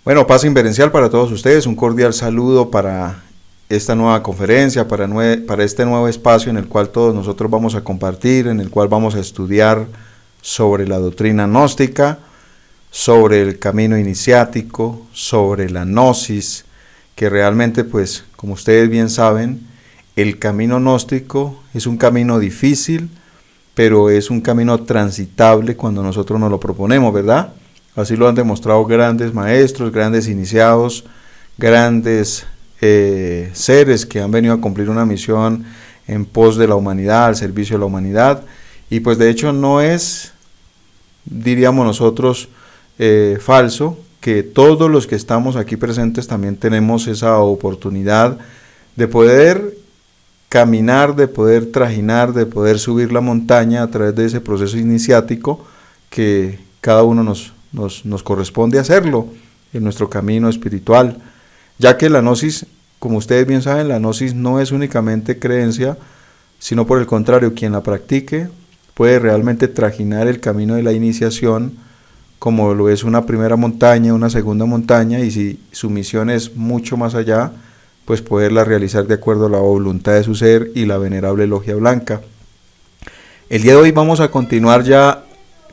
Bueno, paz inverencial para todos ustedes, un cordial saludo para esta nueva conferencia, para este nuevo espacio en el cual todos nosotros vamos a compartir, en el cual vamos a estudiar sobre la doctrina gnóstica, sobre el camino iniciático, sobre la gnosis, que realmente, pues, como ustedes bien saben, el camino gnóstico es un camino difícil, pero es un camino transitable cuando nosotros nos lo proponemos, ¿verdad? Así lo han demostrado grandes maestros, grandes iniciados, grandes seres que han venido a cumplir una misión en pos de la humanidad, al servicio de la humanidad. Y pues de hecho no es, diríamos nosotros, falso, que todos los que estamos aquí presentes también tenemos esa oportunidad de poder caminar, de poder trajinar, de poder subir la montaña a través de ese proceso iniciático que cada uno nos corresponde hacerlo en nuestro camino espiritual, ya que la gnosis, como ustedes bien saben, la gnosis no es únicamente creencia, sino por el contrario, quien la practique puede realmente trajinar el camino de la iniciación, como lo es una primera montaña, una segunda montaña, y si su misión es mucho más allá, pues poderla realizar de acuerdo a la voluntad de su ser y la venerable logia blanca. El día de hoy vamos a continuar ya,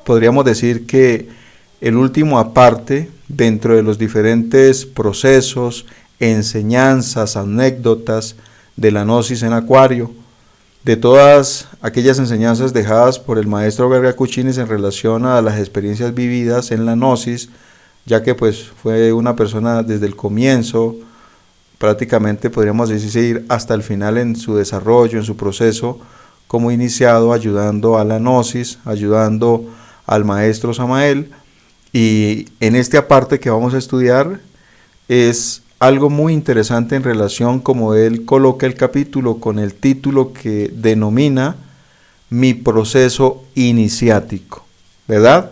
podríamos decir que el último aparte dentro de los diferentes procesos, enseñanzas, anécdotas de la gnosis en Acuario, de todas aquellas enseñanzas dejadas por el maestro Gargacuchinis en relación a las experiencias vividas en la gnosis, ya que pues fue una persona desde el comienzo, prácticamente podríamos decir hasta el final en su desarrollo, en su proceso como iniciado, ayudando a la gnosis, ayudando al maestro Samael. Y en este aparte que vamos a estudiar es algo muy interesante en relación como él coloca el capítulo con el título que denomina Mi proceso iniciático, ¿verdad?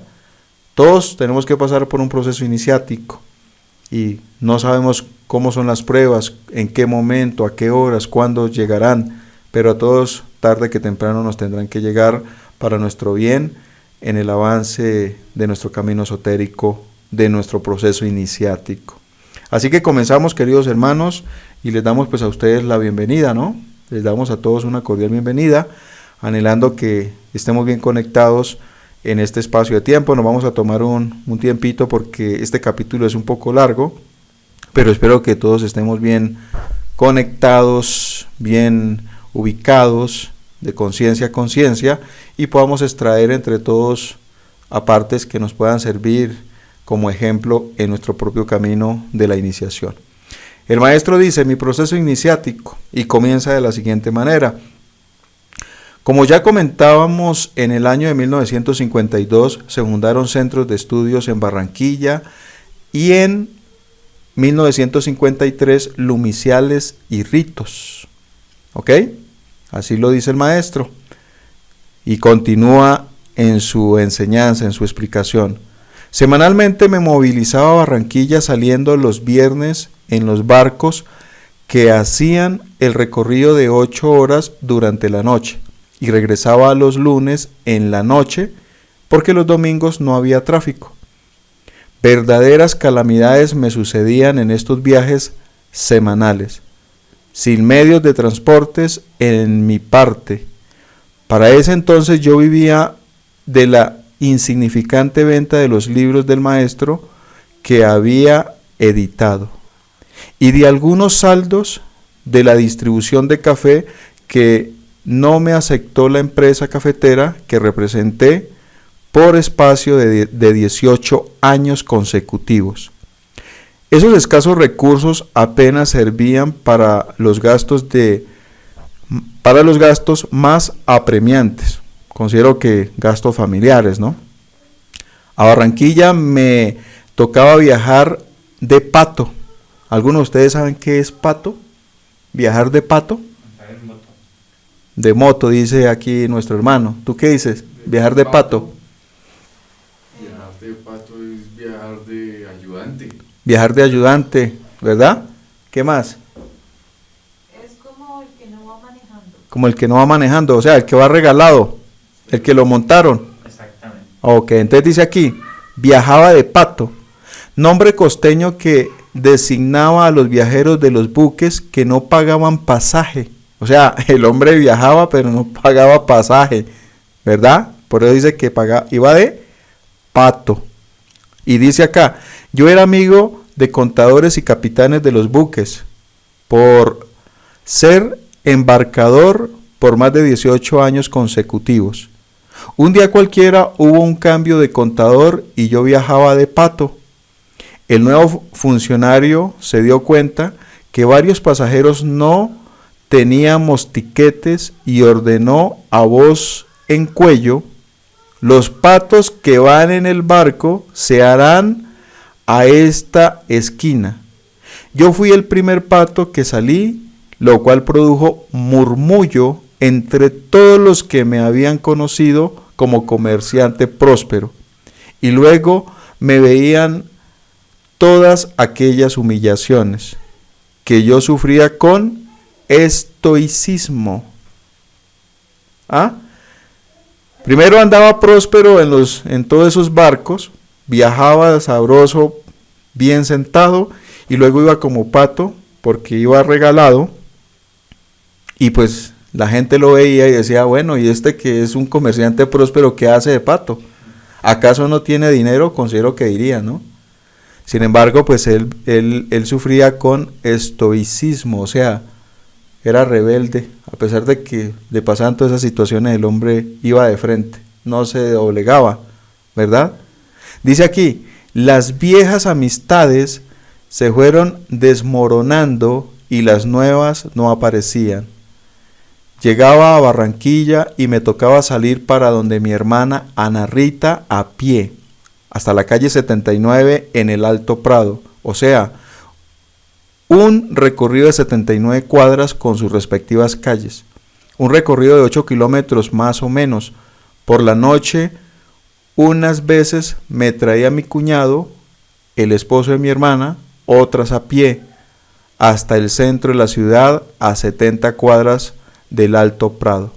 Todos tenemos que pasar por un proceso iniciático y no sabemos cómo son las pruebas, en qué momento, a qué horas, cuándo llegarán, pero a todos tarde que temprano nos tendrán que llegar para nuestro bien en el avance de nuestro camino esotérico, de nuestro proceso iniciático. Así que comenzamos, queridos hermanos, y les damos pues a ustedes la bienvenida, ¿no? Les damos a todos una cordial bienvenida, anhelando que estemos bien conectados en este espacio de tiempo. Nos vamos a tomar un tiempito porque este capítulo es un poco largo, pero espero que todos estemos bien conectados, bien ubicados, de conciencia a conciencia, y podamos extraer entre todos apartes que nos puedan servir como ejemplo en nuestro propio camino de la iniciación. El maestro dice, mi proceso iniciático, y comienza de la siguiente manera. Como ya comentábamos, en el año de 1952 se fundaron centros de estudios en Barranquilla y en 1953 lumiciales y ritos. ¿Ok? Así lo dice el maestro. Y continúa en su enseñanza, en su explicación. Semanalmente me movilizaba a Barranquilla saliendo los viernes en los barcos que hacían el recorrido de 8 horas durante la noche y regresaba los lunes en la noche porque los domingos no había tráfico. Verdaderas calamidades me sucedían en estos viajes semanales, sin medios de transportes en mi parte. Para ese entonces yo vivía de la insignificante venta de los libros del maestro que había editado y de algunos saldos de la distribución de café que no me aceptó la empresa cafetera que representé por espacio de 18 años consecutivos. Esos escasos recursos apenas servían para los gastos más apremiantes. Considero que gastos familiares, ¿no? A Barranquilla me tocaba viajar de pato. ¿Algunos de ustedes saben qué es pato? ¿Viajar de pato? De moto, dice aquí nuestro hermano. ¿Tú qué dices? ¿Viajar de pato? Viajar de pato es viajar de ayudante. Viajar de ayudante, ¿verdad? ¿Qué más? Es como el que no va manejando. Como el que no va manejando, o sea, el que va regalado, el que lo montaron. Exactamente. Ok, entonces dice aquí, viajaba de pato. nombre costeño que designaba a los viajeros de los buques que no pagaban pasaje. O sea, el hombre viajaba pero no pagaba pasaje, ¿verdad? Por eso dice que iba de pato. Y dice acá, yo era amigo de contadores y capitanes de los buques, por ser embarcador por más de 18 años consecutivos. Un día cualquiera hubo un cambio de contador y yo viajaba de pato. El nuevo funcionario se dio cuenta que varios pasajeros no teníamos tiquetes y ordenó a voz en cuello: los patos que van en el barco se harán a esta esquina. Yo fui el primer pato que salí, lo cual produjo murmullo entre todos los que me habían conocido como comerciante próspero, y luego me veían todas aquellas humillaciones que yo sufría con estoicismo. ¿Ah? Primero andaba próspero en todos esos barcos, viajaba sabroso, bien sentado, y luego iba como pato porque iba regalado, y pues la gente lo veía y decía, bueno, y este que es un comerciante próspero, ¿qué hace de pato? ¿Acaso no tiene dinero? Considero que diría, ¿no? Sin embargo, pues él sufría con estoicismo, o sea, era rebelde. A pesar de que le pasaban todas esas situaciones, el hombre iba de frente, no se doblegaba, ¿verdad? Dice aquí, las viejas amistades se fueron desmoronando y las nuevas no aparecían. Llegaba a Barranquilla y me tocaba salir para donde mi hermana Ana Rita a pie, hasta la calle 79 en el Alto Prado, o sea, un recorrido de 79 cuadras con sus respectivas calles, un recorrido de 8 kilómetros más o menos. Por la noche, unas veces me traía mi cuñado, el esposo de mi hermana, otras a pie, hasta el centro de la ciudad a 70 cuadras del Alto Prado.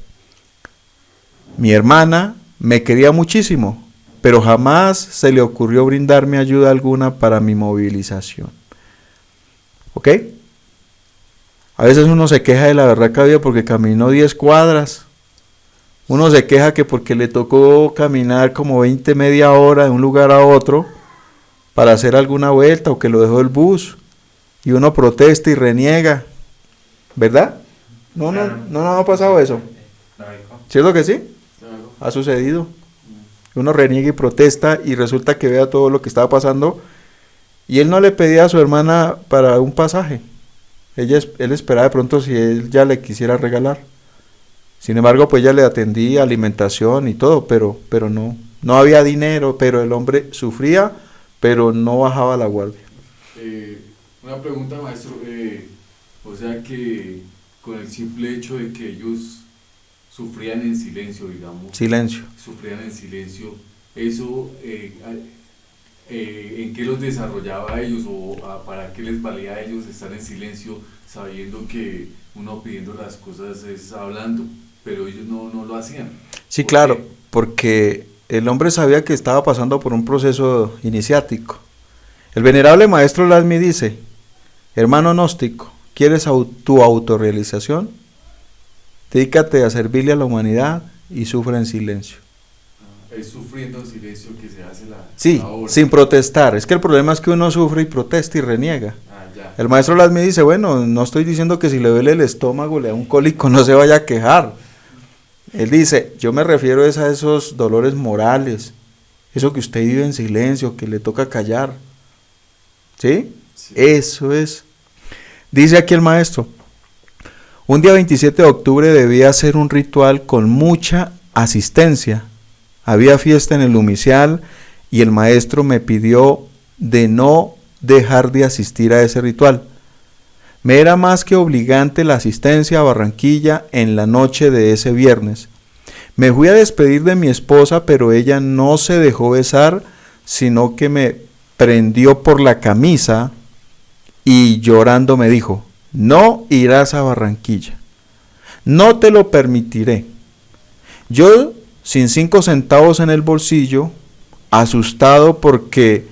Mi hermana me quería muchísimo, pero jamás se le ocurrió brindarme ayuda alguna para mi movilización. ¿Ok? A veces uno se queja de la berraca vida porque caminó 10 cuadras. Uno se queja que porque le tocó caminar como 20, media hora de un lugar a otro para hacer alguna vuelta, o que lo dejó el bus, y uno protesta y reniega, ¿verdad? No ha pasado eso. ¿Cierto que sí? Ha sucedido. Uno reniega y protesta y resulta que vea todo lo que estaba pasando, y él no le pedía a su hermana para un pasaje. Él esperaba de pronto si él ya le quisiera regalar. Sin embargo, pues ella le atendía alimentación y todo, pero no había dinero, pero el hombre sufría, pero no bajaba la guardia. Una pregunta, maestro, o sea que con el simple hecho de que ellos sufrían en silencio, digamos. Silencio. Sufrían en silencio, eso, ¿en qué los desarrollaba a ellos, o para qué les valía a ellos estar en silencio, sabiendo que uno pidiendo las cosas es hablando, pero ellos no lo hacían? Sí, claro, porque el hombre sabía que estaba pasando por un proceso iniciático. El venerable maestro Lasmi dice: hermano gnóstico, ¿quieres tu autorrealización? Dedícate a servirle a la humanidad y sufre en silencio. Es sufriendo en silencio que se hace la obra. Sin protestar. Es que el problema es que uno sufre y protesta y reniega. Ya. El maestro Lasmi dice, bueno, no estoy diciendo que si le duele el estómago, le da un cólico, no se vaya a quejar. Él dice, yo me refiero a esos dolores morales, eso que usted vive en silencio, que le toca callar. ¿Sí? Sí. Eso es. Dice aquí el maestro, un día 27 de octubre debía hacer un ritual con mucha asistencia. Había fiesta en el Lumicial y el maestro me pidió de no dejar de asistir a ese ritual. Me era más que obligante la asistencia a Barranquilla en la noche de ese viernes. Me fui a despedir de mi esposa, pero ella no se dejó besar, sino que me prendió por la camisa y llorando me dijo, no irás a Barranquilla, no te lo permitiré. Yo, sin 5 centavos en el bolsillo, asustado porque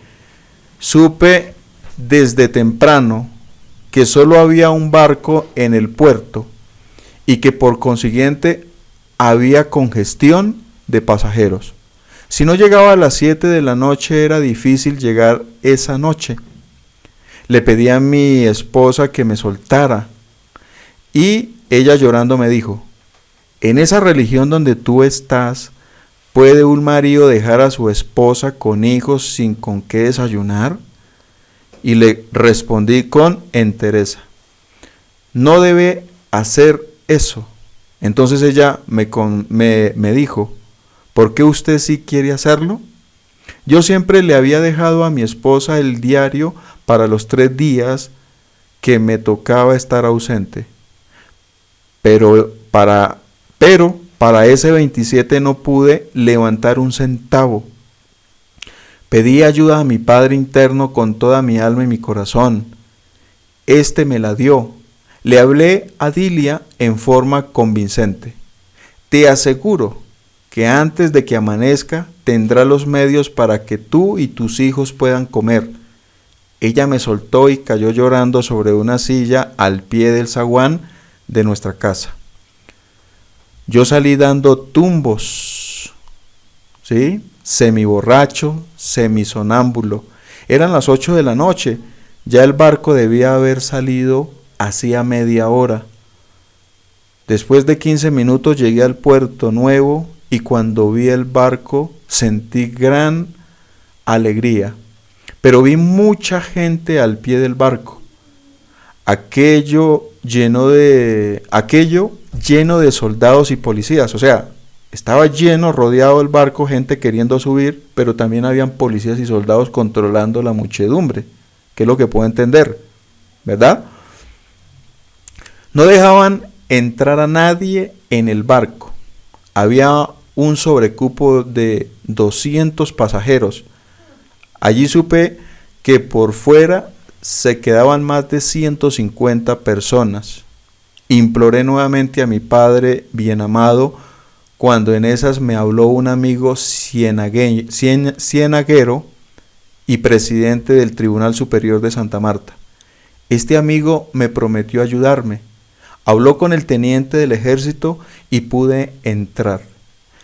supe desde temprano que solo había un barco en el puerto y que por consiguiente había congestión de pasajeros. Si no llegaba a las 7 de la noche era difícil llegar esa noche. Le pedí a mi esposa que me soltara y ella llorando me dijo: en esa religión donde tú estás, ¿puede un marido dejar a su esposa con hijos sin con qué desayunar? Y le respondí con entereza: no debe hacer eso. Entonces ella me dijo: ¿por qué usted sí quiere hacerlo? Yo siempre le había dejado a mi esposa el diario para los 3 días que me tocaba estar ausente. Pero para ese 27 no pude levantar un centavo. Pedí ayuda a mi Padre interno con toda mi alma y mi corazón. Este me la dio. Le hablé a Dilia en forma convincente. Te aseguro que antes de que amanezca tendrá los medios para que tú y tus hijos puedan comer. Ella me soltó y cayó llorando sobre una silla al pie del zaguán de nuestra casa. Yo salí dando tumbos, ¿sí? Semiborracho, semisonámbulo. Eran las 8 de la noche, ya el barco debía haber salido hacía media hora. Después de 15 minutos llegué al puerto nuevo y cuando vi el barco sentí gran alegría, pero vi mucha gente al pie del barco. Aquello lleno de soldados y policías, o sea, estaba lleno, rodeado el barco, gente queriendo subir, pero también habían policías y soldados controlando la muchedumbre, que es lo que puedo entender, ¿verdad? No dejaban entrar a nadie en el barco. Había un sobrecupo de 200 pasajeros. Allí supe que por fuera se quedaban más de 150 personas. Imploré nuevamente a mi Padre bien amado, cuando en esas me habló un amigo cienaguero y presidente del Tribunal Superior de Santa Marta. Este amigo me prometió ayudarme. Habló con el teniente del ejército y pude entrar.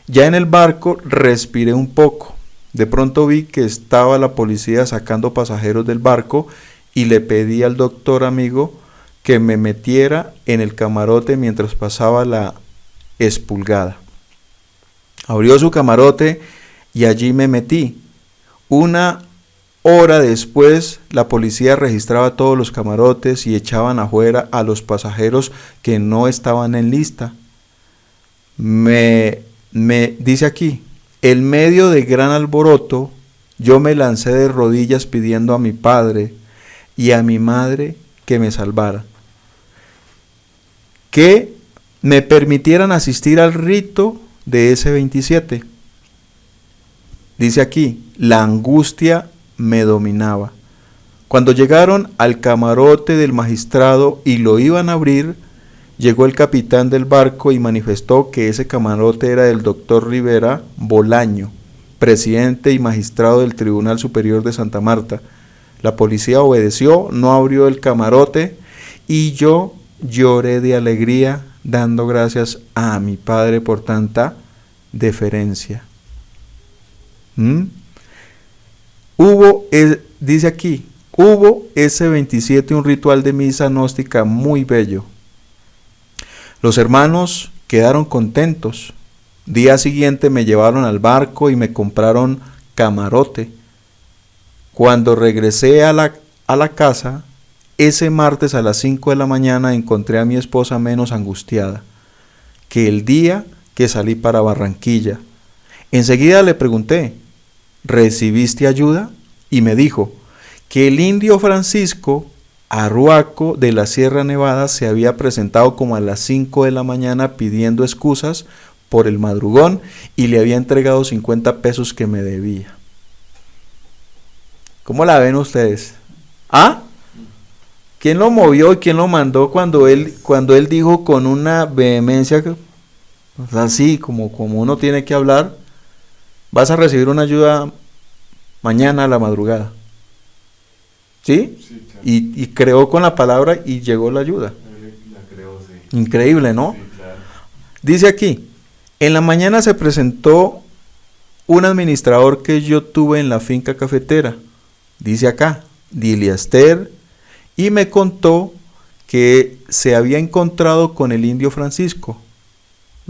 Ya en el barco respiré un poco. De pronto vi que estaba la policía sacando pasajeros del barco y le pedí al doctor amigo que me metiera en el camarote mientras pasaba la expulgada. Abrió su camarote y allí me metí. Una hora después, la policía registraba todos los camarotes y echaban afuera a los pasajeros que no estaban en lista. Me dice aquí: en medio de gran alboroto, yo me lancé de rodillas pidiendo a mi padre y a mi madre que me salvara, que me permitieran asistir al rito de ese 27. Dice aquí: la angustia me dominaba. Cuando llegaron al camarote del magistrado y lo iban a abrir, llegó el capitán del barco y manifestó que ese camarote era del doctor Rivera Bolaño, presidente y magistrado del Tribunal Superior de Santa Marta. La policía obedeció, no abrió el camarote y yo lloré de alegría, dando gracias a mi Padre por tanta deferencia. Dice aquí, hubo ese 27 un ritual de misa gnóstica muy bello. Los hermanos quedaron contentos. Día siguiente me llevaron al barco y me compraron camarote. Cuando regresé a la casa, ese martes a las 5 de la mañana encontré a mi esposa menos angustiada que el día que salí para Barranquilla. Enseguida le pregunté: ¿recibiste ayuda? Y me dijo que el indio Francisco Arhuaco de la Sierra Nevada se había presentado como a las 5 de la mañana pidiendo excusas por el madrugón y le había entregado 50 pesos que me debía. ¿Cómo la ven ustedes? ¿Ah? ¿Quién lo movió y quién lo mandó cuando él dijo con una vehemencia, así como uno tiene que hablar: vas a recibir una ayuda mañana a la madrugada? ¿sí? Sí, claro. Y creó con la palabra y llegó la ayuda. La creo, sí. Increíble, ¿no? Sí, claro. Dice aquí, en la mañana se presentó un administrador que yo tuve en la finca cafetera, dice acá, Diliaster, y me contó que se había encontrado con el indio Francisco.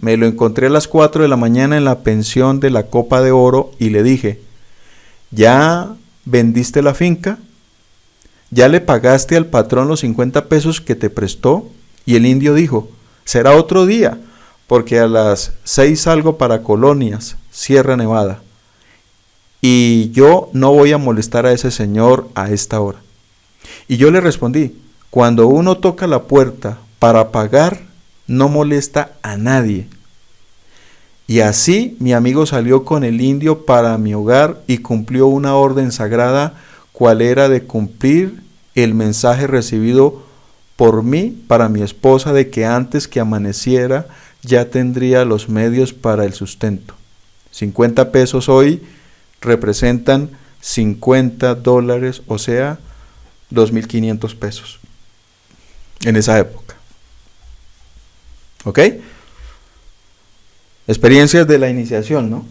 Me lo encontré a las 4 de la mañana en la pensión de la Copa de Oro y le dije, ¿ya vendiste la finca? ¿Ya le pagaste al patrón los 50 pesos que te prestó? Y el indio dijo, será otro día, porque a las 6 salgo para Colonias, Sierra Nevada. Y yo no voy a molestar a ese señor a esta hora. Y yo le respondí, cuando uno toca la puerta para pagar, no molesta a nadie. Y así mi amigo salió con el indio para mi hogar y cumplió una orden sagrada, cual era de cumplir el mensaje recibido por mí para mi esposa de que antes que amaneciera ya tendría los medios para el sustento. 50 pesos hoy representan $50, o sea, 2.500 pesos en esa época. ¿Ok? Experiencias de la iniciación, ¿no?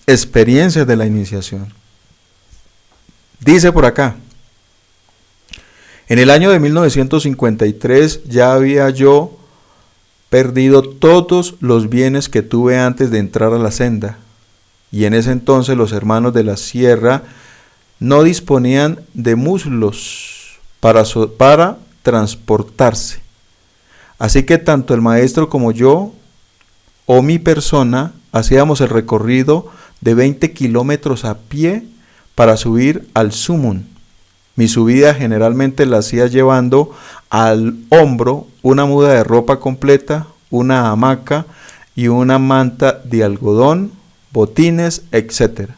Experiencias de la iniciación. Dice por acá, en el año de 1953 ya había yo perdido todos los bienes que tuve antes de entrar a la senda, y en ese entonces los hermanos de la sierra no disponían de muslos para transportarse. Así que tanto el maestro como yo, o mi persona, hacíamos el recorrido de 20 kilómetros a pie para subir al Sumum. Mi subida generalmente la hacía llevando al hombro una muda de ropa completa, una hamaca y una manta de algodón, botines, etc.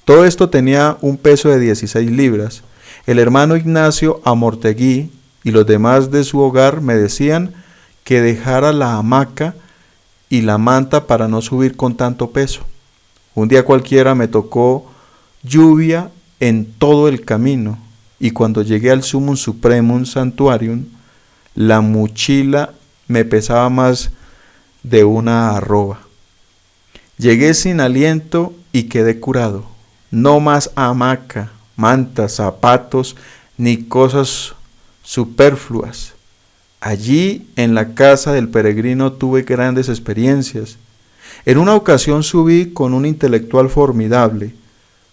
Todo esto tenía un peso de 16 libras. El hermano Ignacio Amortegui y los demás de su hogar me decían que dejara la hamaca y la manta para no subir con tanto peso. Un día cualquiera me tocó lluvia en todo el camino, y cuando llegué al Sumum Supremum Sanctuarium, la mochila me pesaba más de una arroba. Llegué sin aliento y quedé curado. No más hamaca, mantas, zapatos, ni cosas superfluas. Allí en la casa del peregrino tuve grandes experiencias. En una ocasión subí con un intelectual formidable.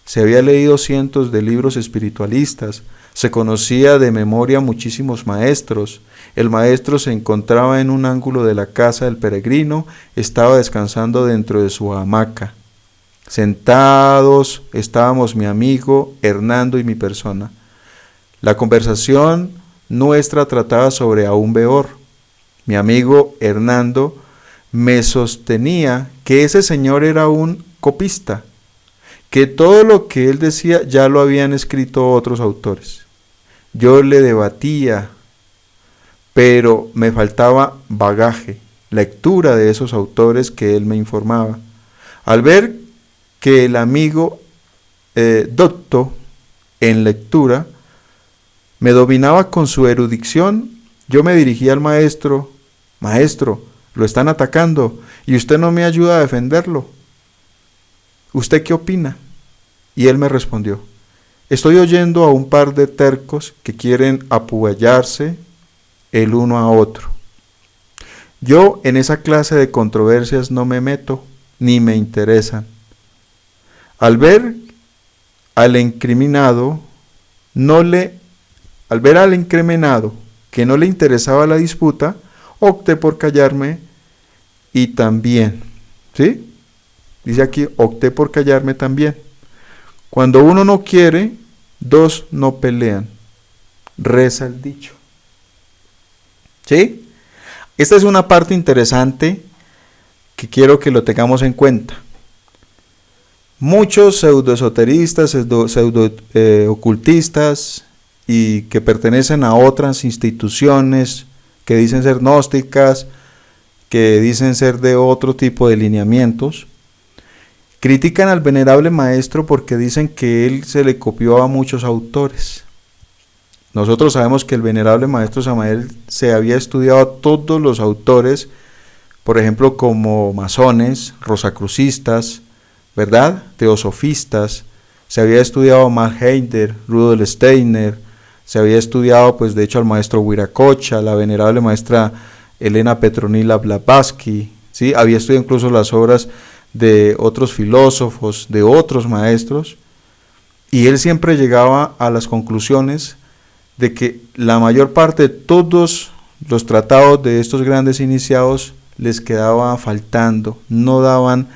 Se había leído cientos de libros espiritualistas, se conocía de memoria muchísimos maestros. El maestro se encontraba en un ángulo de la casa del peregrino, estaba descansando dentro de su hamaca. Sentados estábamos mi amigo Hernando y mi persona. La conversación nuestra trataba sobre aún peor. Mi amigo Hernando me sostenía que ese señor era un copista, que todo lo que él decía ya lo habían escrito otros autores. Yo le debatía, pero me faltaba bagaje, lectura de esos autores que él me informaba. Al ver que el amigo docto en lectura me dominaba con su erudición, yo me dirigí al maestro. Maestro, lo están atacando y usted no me ayuda a defenderlo. ¿Usted qué opina? Y él me respondió, estoy oyendo a un par de tercos que quieren apugallarse el uno a otro. Yo en esa clase de controversias no me meto, ni me interesan. Al ver al incriminado que no le interesaba la disputa, opté por callarme y también, ¿sí? Dice aquí, opté por callarme también. Cuando uno no quiere, dos no pelean. Reza el dicho. ¿Sí? Esta es una parte interesante que quiero que lo tengamos en cuenta. Muchos pseudoesoteristas, ocultistas y que pertenecen a otras instituciones que dicen ser gnósticas, que dicen ser de otro tipo de lineamientos, Critican al venerable maestro porque dicen que él se le copió a muchos autores. Nosotros sabemos que el venerable maestro Samael se había estudiado a todos los autores, por ejemplo, como masones, rosacrucistas, ¿verdad? Teosofistas. Se había estudiado a Max Heider, Rudolf Steiner, se había estudiado, pues de hecho, al maestro Wiracocha, la venerable maestra Elena Petronila Blavatsky, ¿sí? Había estudiado incluso las obras de otros filósofos, de otros maestros, y él siempre llegaba a las conclusiones de que la mayor parte de todos los tratados de estos grandes iniciados les quedaba faltando, no daban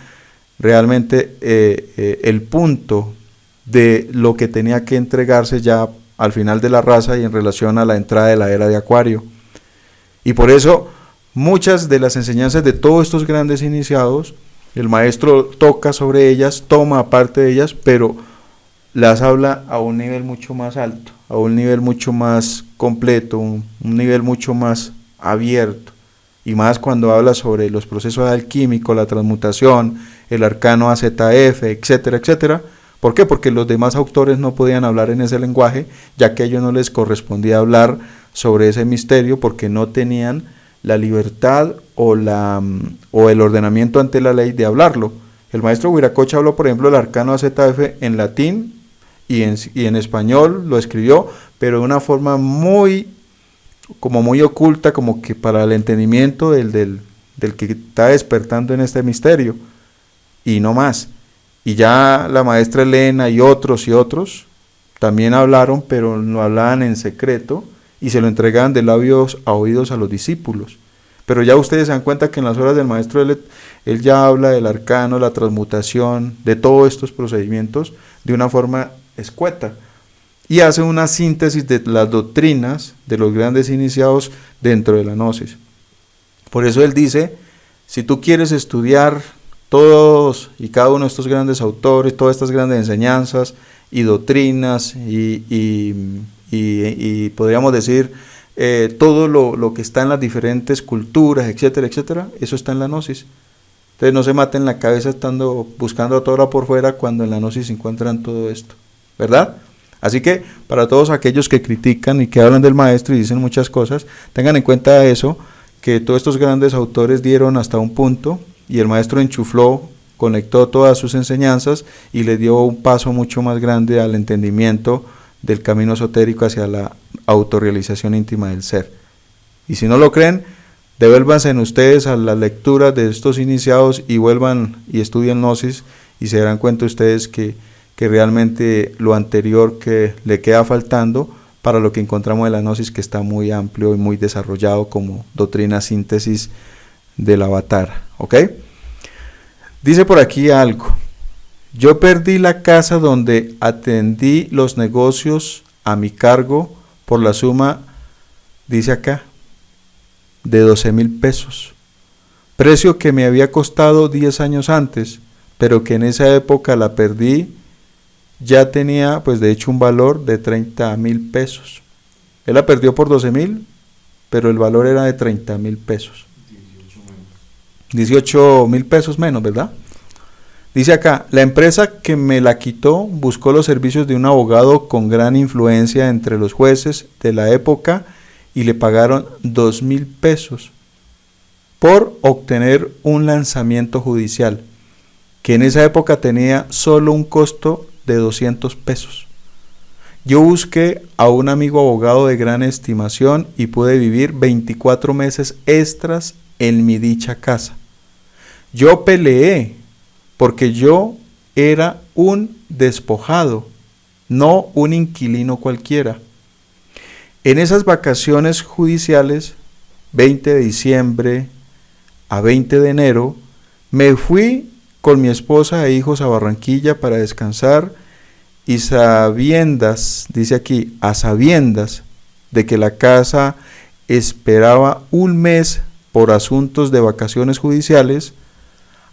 realmente el punto de lo que tenía que entregarse ya al final de la raza y en relación a la entrada de la era de Acuario. Y por eso muchas de las enseñanzas de todos estos grandes iniciados, el maestro toca sobre ellas, toma parte de ellas, pero las habla a un nivel mucho más alto, a un nivel mucho más completo, un nivel mucho más abierto, y más cuando habla sobre los procesos alquímicos, la transmutación, el arcano AZF, etcétera, etcétera. ¿Por qué? Porque los demás autores no podían hablar en ese lenguaje, ya que a ellos no les correspondía hablar sobre ese misterio, porque no tenían la libertad o el ordenamiento ante la ley de hablarlo. El maestro Wiracocha habló, por ejemplo, el arcano AZF en latín, y en español lo escribió, pero de una forma muy oculta, como que para el entendimiento del que está despertando en este misterio, y no más. Y ya la maestra Elena y otros también hablaron, pero lo hablaban en secreto y se lo entregaban de labios a oídos a los discípulos. Pero ya ustedes se dan cuenta que en las horas del maestro él ya habla del arcano, la transmutación, de todos estos procedimientos de una forma escueta, y hace una síntesis de las doctrinas de los grandes iniciados dentro de la gnosis. Por eso él dice, si tú quieres estudiar todos y cada uno de estos grandes autores, todas estas grandes enseñanzas y doctrinas y podríamos decir todo lo que está en las diferentes culturas, etcétera, etcétera, eso está en la gnosis. Entonces no se maten la cabeza estando buscando a toda hora por fuera cuando en la gnosis se encuentran todo esto, ¿verdad? Así que para todos aquellos que critican y que hablan del maestro y dicen muchas cosas, tengan en cuenta eso, que todos estos grandes autores dieron hasta un punto y el maestro enchufló, conectó todas sus enseñanzas y le dio un paso mucho más grande al entendimiento del camino esotérico hacia la autorrealización íntima del ser. Y si no lo creen, devuélvanse en ustedes a las lecturas de estos iniciados y vuelvan y estudien gnosis y se darán cuenta ustedes que realmente lo anterior que le queda faltando para lo que encontramos en la gnosis, que está muy amplio y muy desarrollado como doctrina síntesis del avatar, ¿ok? Dice por aquí algo: yo perdí la casa donde atendí los negocios a mi cargo por la suma, dice acá, de 12,000 pesos, precio que me había costado 10 años antes, pero que en esa época la perdí. Ya tenía, pues de hecho, un valor de 30,000 pesos. Él la perdió por 12,000, pero el valor era de 30,000 pesos. 18,000 pesos menos, ¿verdad? Dice acá, la empresa que me la quitó buscó los servicios de un abogado con gran influencia entre los jueces de la época y le pagaron 2,000 pesos por obtener un lanzamiento judicial, que en esa época tenía solo un costo de 200 pesos. Yo busqué a un amigo abogado de gran estimación y pude vivir 24 meses extras en mi dicha casa. Yo peleé porque yo era un despojado, no un inquilino cualquiera. En esas vacaciones judiciales, 20 de diciembre a 20 de enero, me fui con mi esposa e hijos a Barranquilla para descansar, y sabiendas, dice aquí, a sabiendas de que la casa esperaba un mes por asuntos de vacaciones judiciales,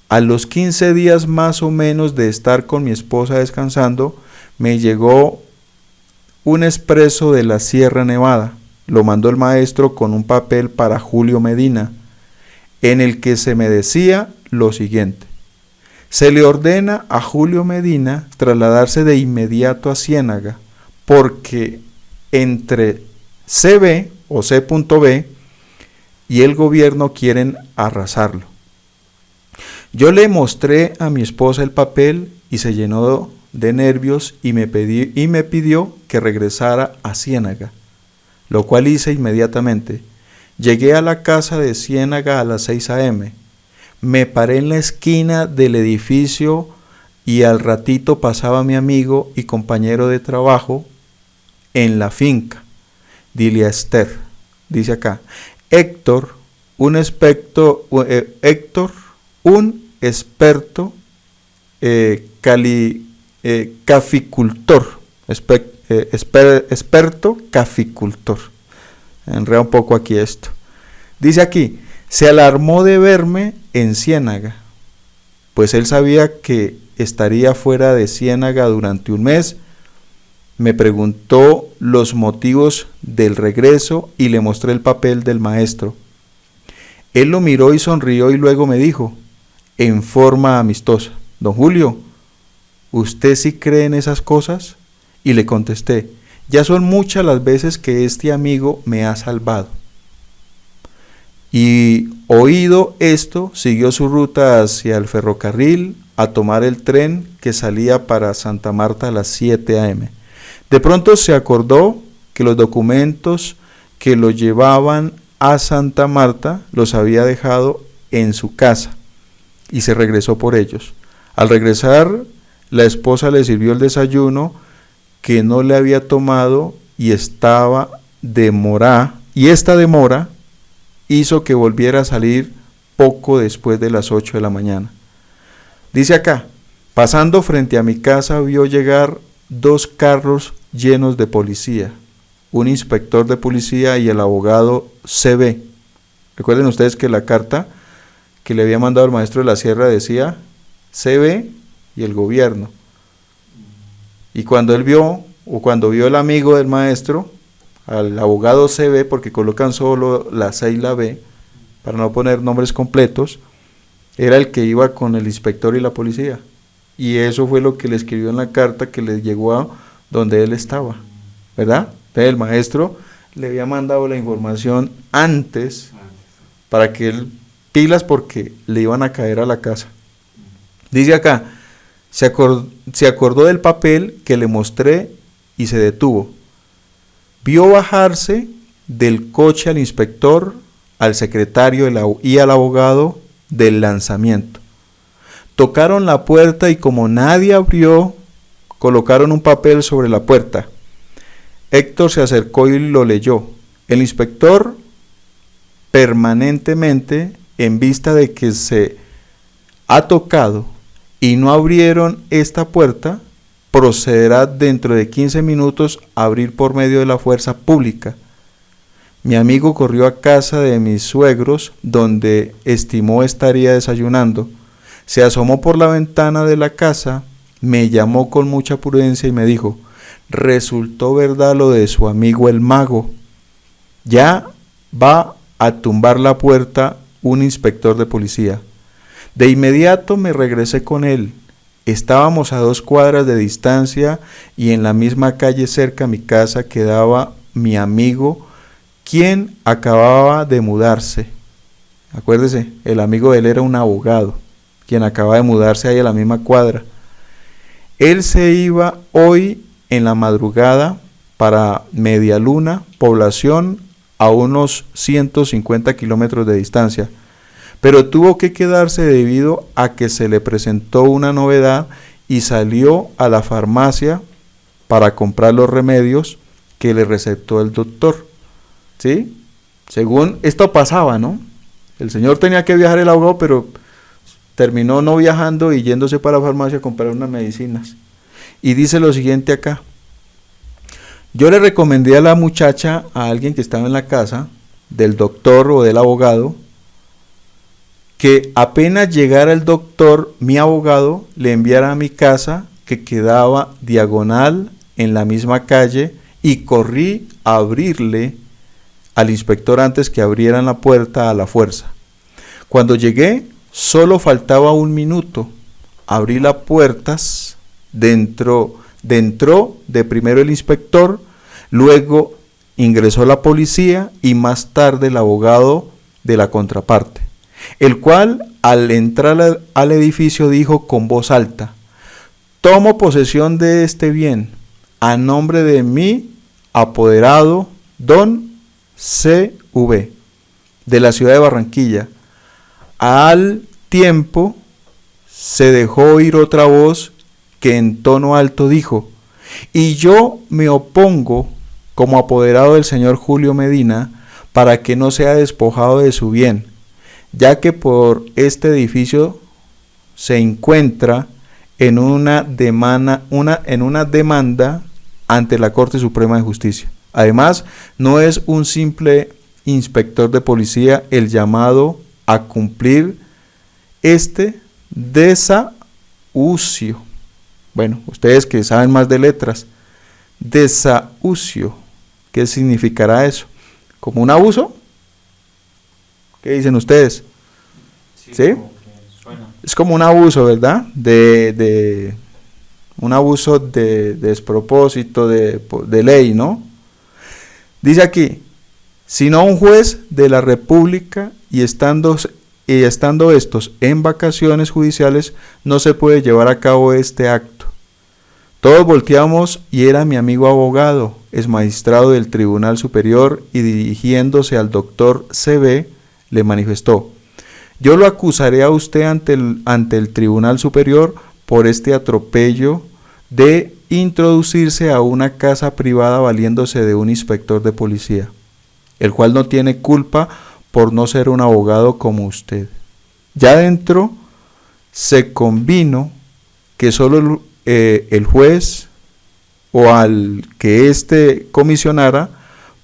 a los 15 días más o menos de estar con mi esposa descansando, me llegó un expreso de la Sierra Nevada. Lo mandó el maestro con un papel para Julio Medina, en el que se me decía lo siguiente: Se le ordena a Julio Medina trasladarse de inmediato a Ciénaga, porque entre CB o C.B y el gobierno quieren arrasarlo. Yo le mostré a mi esposa el papel y se llenó de nervios y me pidió que regresara a Ciénaga, lo cual hice inmediatamente. Llegué a la casa de Ciénaga a las 6 a.m. Me paré en la esquina del edificio y al ratito pasaba mi amigo y compañero de trabajo en la finca. Dile a Esther, dice acá, Héctor, un experto caficultor, experto caficultor. Enreda un poco aquí esto. Dice aquí, se alarmó de verme en Ciénaga, pues él sabía que estaría fuera de Ciénaga durante un mes. Me preguntó los motivos del regreso y le mostré el papel del maestro. Él lo miró y sonrió y luego me dijo, en forma amistosa, don Julio, ¿usted sí cree en esas cosas? Y le contesté, ya son muchas las veces que este amigo me ha salvado. Y oído esto, siguió su ruta hacia el ferrocarril a tomar el tren que salía para Santa Marta a las 7 a.m. De pronto se acordó que los documentos que lo llevaban a Santa Marta los había dejado en su casa y se regresó por ellos. Al regresar, la esposa le sirvió el desayuno que no le había tomado y esta demora hizo que volviera a salir poco después de las 8 de la mañana. Dice acá, pasando frente a mi casa vio llegar 2 carros llenos de policía, un inspector de policía y el abogado CB. Recuerden ustedes que la carta que le había mandado el maestro de la Sierra decía CB y el gobierno. Y cuando él vio, o cuando vio el amigo del maestro, al abogado CB, porque colocan solo la C y la B, para no poner nombres completos, era el que iba con el inspector y la policía. Y eso fue lo que le escribió en la carta que le llegó a donde él estaba, ¿verdad? Entonces el maestro le había mandado la información antes para que él pilas porque le iban a caer a la casa. Dice acá, se acordó del papel que le mostré y se detuvo. Vio bajarse del coche al inspector, al secretario y al abogado del lanzamiento. Tocaron la puerta y como nadie abrió, colocaron un papel sobre la puerta. Héctor se acercó y lo leyó. El inspector, permanentemente, en vista de que se ha tocado y no abrieron esta puerta, procederá dentro de 15 minutos a abrir por medio de la fuerza pública. Mi amigo corrió a casa de mis suegros, donde estimó estaría desayunando. Se asomó por la ventana de la casa, me llamó con mucha prudencia y me dijo, resultó verdad lo de su amigo el mago. Ya va a tumbar la puerta un inspector de policía. De inmediato me regresé con él. Estábamos a 2 cuadras de distancia y en la misma calle cerca a mi casa quedaba mi amigo, quien acababa de mudarse. Acuérdese, el amigo de él era un abogado, quien acaba de mudarse ahí a la misma cuadra. Él se iba hoy en la madrugada para Medialuna, población a unos 150 kilómetros de distancia, pero tuvo que quedarse debido a que se le presentó una novedad y salió a la farmacia para comprar los remedios que le recetó el doctor. ¿Sí? Según esto pasaba, ¿no? El señor tenía que viajar el abogado, pero terminó no viajando y yéndose para la farmacia a comprar unas medicinas. Y dice lo siguiente acá. Yo le recomendé a la muchacha, a alguien que estaba en la casa, del doctor o del abogado, que apenas llegara el doctor, mi abogado, le enviara a mi casa, que quedaba diagonal en la misma calle, y corrí a abrirle al inspector antes que abrieran la puerta a la fuerza. Cuando llegué, solo faltaba 1 minuto abrí las puertas, dentro de primero el inspector, luego ingresó la policía y más tarde el abogado de la contraparte, el cual al entrar al edificio dijo con voz alta: tomo posesión de este bien a nombre de mi apoderado don C.V. de la ciudad de Barranquilla. Al tiempo se dejó oír otra voz que en tono alto dijo: y yo me opongo como apoderado del señor Julio Medina para que no sea despojado de su bien, ya que por este edificio se encuentra en una demanda ante la Corte Suprema de Justicia. Además, no es un simple inspector de policía el llamado a cumplir este desahucio. Bueno, ustedes que saben más de letras, desahucio, ¿qué significará eso? ¿Como un abuso? ¿Qué dicen ustedes? ¿Sí? Es como un abuso, ¿verdad? De un abuso de despropósito, de ley, ¿no? Dice aquí: sino un juez de la República y estando estos en vacaciones judiciales, no se puede llevar a cabo este acto. Todos volteamos y era mi amigo abogado, es magistrado del Tribunal Superior, y dirigiéndose al doctor C.B. le manifestó: yo lo acusaré a usted ante el Tribunal Superior por este atropello de introducirse a una casa privada valiéndose de un inspector de policía, el cual no tiene culpa por no ser un abogado como usted. Ya dentro se convino que solo el juez o al que éste comisionara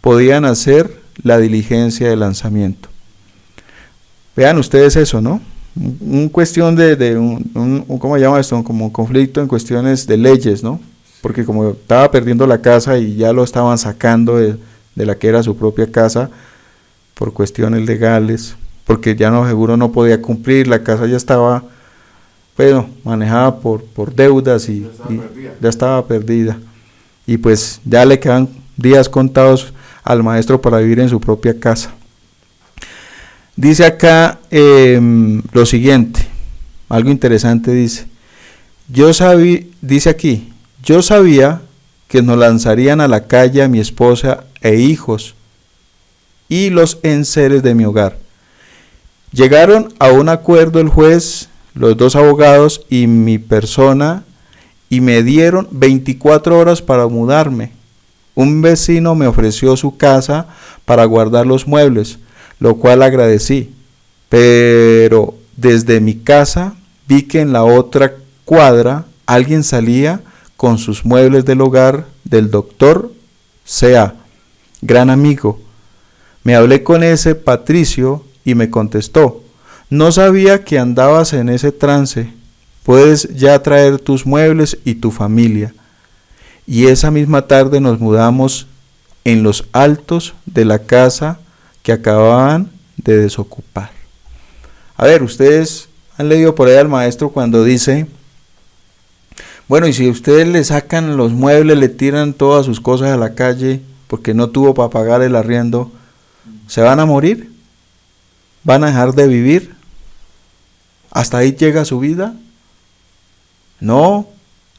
podían hacer la diligencia de lanzamiento. Vean ustedes eso, ¿no? Un cuestión ¿cómo se llama esto? Como un conflicto en cuestiones de leyes, ¿no? Porque como estaba perdiendo la casa y ya lo estaban sacando de la que era su propia casa por cuestiones legales, porque ya no, seguro no podía cumplir, la casa ya estaba, bueno, manejada por deudas y ya estaba perdida. Y pues ya le quedan días contados al maestro para vivir en su propia casa. Dice acá lo siguiente, algo interesante dice: dice aquí, yo sabía que nos lanzarían a la calle a mi esposa e hijos y los enseres de mi hogar. Llegaron a un acuerdo el juez, los dos abogados y mi persona, y me dieron 24 horas para mudarme. Un vecino me ofreció su casa para guardar los muebles, lo cual agradecí, pero desde mi casa vi que en la otra cuadra alguien salía con sus muebles del hogar del doctor C.A., gran amigo. Me hablé con ese Patricio y me contestó: no sabía que andabas en ese trance, puedes ya traer tus muebles y tu familia. Y esa misma tarde nos mudamos en los altos de la casa que acababan de desocupar. A ver, ustedes han leído por ahí al maestro cuando dice: bueno, y si ustedes le sacan los muebles, le tiran todas sus cosas a la calle porque no tuvo para pagar el arriendo, ¿se van a morir? ¿Van a dejar de vivir? ¿Hasta ahí llega su vida? No.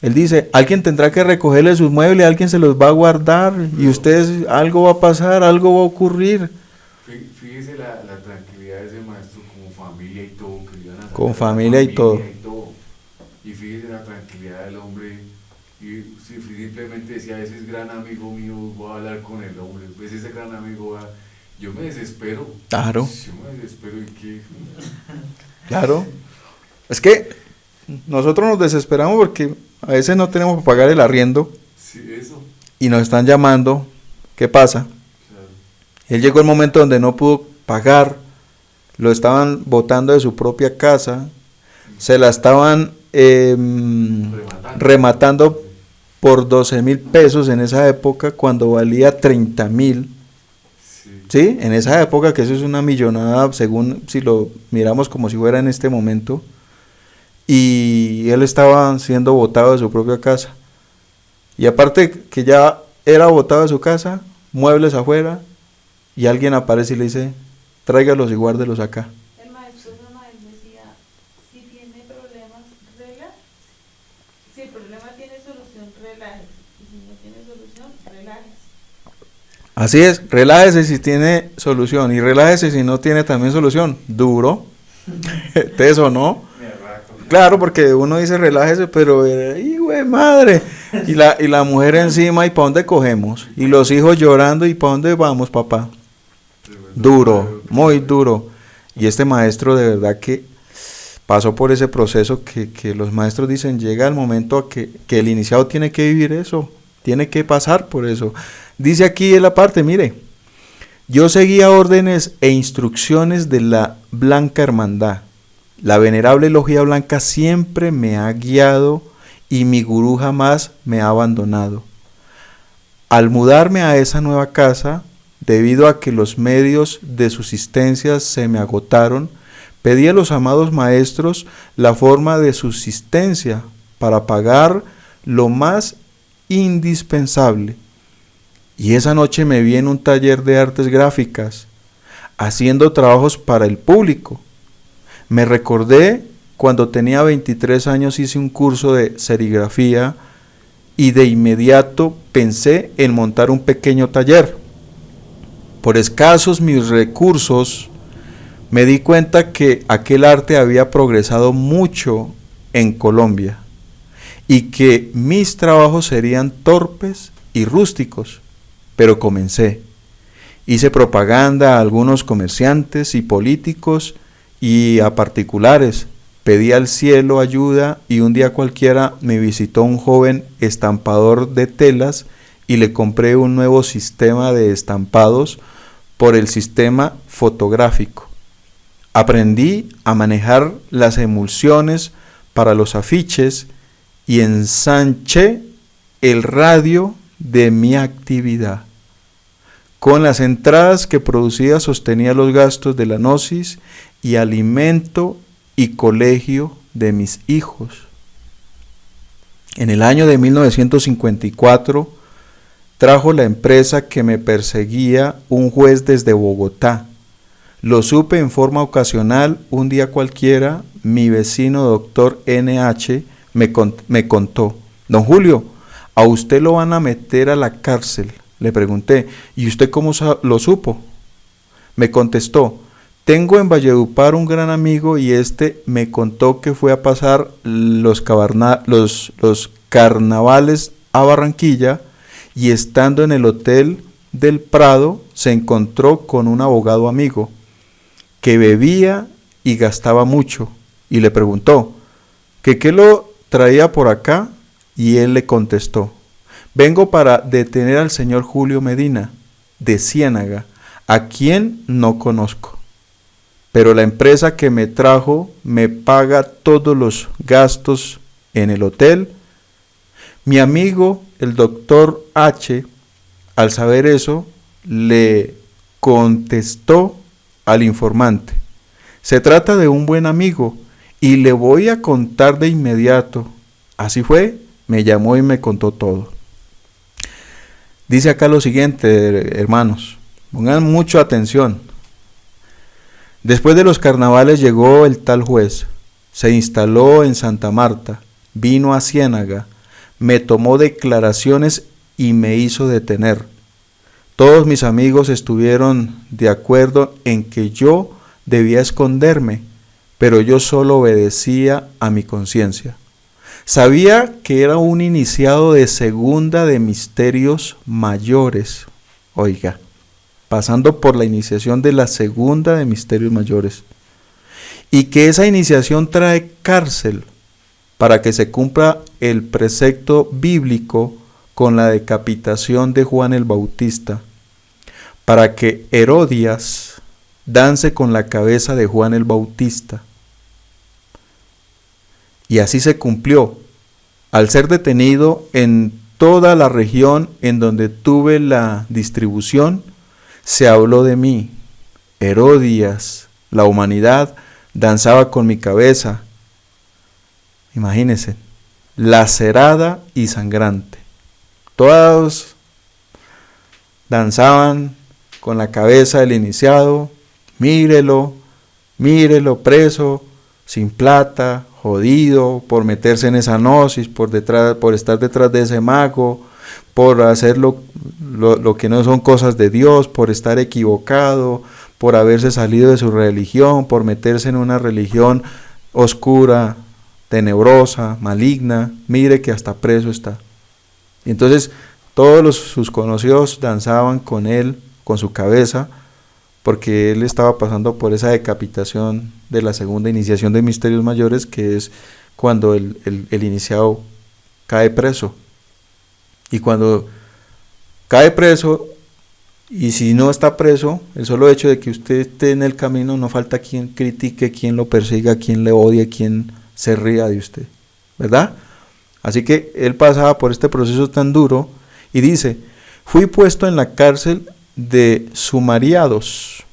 Él dice, alguien tendrá que recogerle sus muebles, alguien se los va a guardar y ustedes, algo va a pasar, algo va a ocurrir. Fíjese la tranquilidad de ese maestro como familia y todo. Que iban a con familia y todo. Y fíjese la tranquilidad del hombre. Y simplemente decía, ese es gran amigo mío, voy a hablar con el hombre. Pues ese gran amigo va. Yo me desespero. Claro. Yo me desespero y qué. Claro. Es que nosotros nos desesperamos porque a veces no tenemos que pagar el arriendo. Sí, eso. Y nos están llamando. ¿Qué pasa? Claro. Él llegó el momento donde no pudo pagar. Lo estaban botando de su propia casa. Se la estaban rematando por 12,000 pesos en esa época, cuando valía 30,000. Sí, en esa época, que eso es una millonada, según si lo miramos como si fuera en este momento. y él estaba siendo botado de su propia casa. Y aparte que ya era botado de su casa, muebles afuera, y alguien aparece y le dice, tráigalos y guárdelos acá. El maestro Samael decía, si tiene problemas, relájese. Si el problema tiene solución, relájese. Y si no tiene solución, relájese. Así es, relájese si tiene solución, y relájese si no tiene también solución. Duro. ¿Teso no? Claro, porque uno dice relájese, pero ¡hijo de madre! Y la mujer encima, ¿y para dónde cogemos? Y los hijos llorando, ¿y para dónde vamos, papá? Duro, muy duro. Y este maestro de verdad que pasó por ese proceso que los maestros dicen, llega el momento que el iniciado tiene que vivir eso, tiene que pasar por eso. Dice aquí en la parte, mire, yo seguía órdenes e instrucciones de la Blanca Hermandad. La venerable Logia Blanca siempre me ha guiado y mi gurú jamás me ha abandonado. Al mudarme a esa nueva casa, debido a que los medios de subsistencia se me agotaron, pedí a los amados maestros la forma de subsistencia para pagar lo más indispensable. Y esa noche me vi en un taller de artes gráficas, haciendo trabajos para el público. Me recordé cuando tenía 23 años, hice un curso de serigrafía y de inmediato pensé en montar un pequeño taller. Por escasos mis recursos, me di cuenta que aquel arte había progresado mucho en Colombia y que mis trabajos serían torpes y rústicos, pero comencé. Hice propaganda a algunos comerciantes y políticos y a particulares. Pedí al cielo ayuda y un día cualquiera me visitó un joven estampador de telas y le compré un nuevo sistema de estampados por el sistema fotográfico. Aprendí a manejar las emulsiones para los afiches y ensanché el radio de mi actividad. Con las entradas que producía sostenía los gastos de la gnosis y alimento y colegio de mis hijos. En el año de 1954 trajo la empresa que me perseguía un juez desde Bogotá. Lo supe en forma ocasional, un día cualquiera, mi vecino doctor NH me contó, don Julio, a usted lo van a meter a la cárcel. Le pregunté, ¿y usted cómo lo supo? Me contestó, tengo en Valledupar un gran amigo y me contó que fue a pasar los carnavales a Barranquilla y estando en el hotel del Prado se encontró con un abogado amigo que bebía y gastaba mucho y le preguntó, ¿qué lo traía por acá? Y él le contestó, vengo para detener al señor Julio Medina de Ciénaga, a quien no conozco. Pero la empresa que me trajo me paga todos los gastos en el hotel. Mi amigo, el doctor H, al saber eso, le contestó al informante, se trata de un buen amigo y le voy a contar de inmediato. Así fue, me llamó y me contó todo. Dice acá lo siguiente, hermanos, pongan mucha atención. Después de los carnavales llegó el tal juez, se instaló en Santa Marta, vino a Ciénaga, me tomó declaraciones y me hizo detener. Todos mis amigos estuvieron de acuerdo en que yo debía esconderme, pero yo solo obedecía a mi conciencia. Sabía que era un iniciado de segunda de misterios mayores, oiga, pasando por la iniciación de la segunda de misterios mayores, y que esa iniciación trae cárcel para que se cumpla el precepto bíblico con la decapitación de Juan el Bautista, para que Herodías dance con la cabeza de Juan el Bautista. Y así se cumplió. Al ser detenido en toda la región en donde tuve la distribución, se habló de mí. Herodías, la humanidad, danzaba con mi cabeza. imagínense, lacerada y sangrante. Todos danzaban con la cabeza del iniciado, mírelo, preso, sin plata, jodido, por meterse en esa gnosis, por estar detrás de ese mago, por hacer lo que no son cosas de Dios, por estar equivocado, por haberse salido de su religión, por meterse en una religión oscura, tenebrosa, maligna. Mire que hasta preso está. Y entonces todos sus conocidos danzaban con él, con su cabeza, porque él estaba pasando por esa decapitación de la segunda iniciación de misterios mayores, que es cuando el iniciado cae preso. Y cuando cae preso, y si no está preso, el solo hecho de que usted esté en el camino, no falta quien critique, quien lo persiga, quien le odie, quien se ría de usted, ¿verdad? Así que él pasaba por este proceso tan duro y dice: fui puesto en la cárcel de sumariados,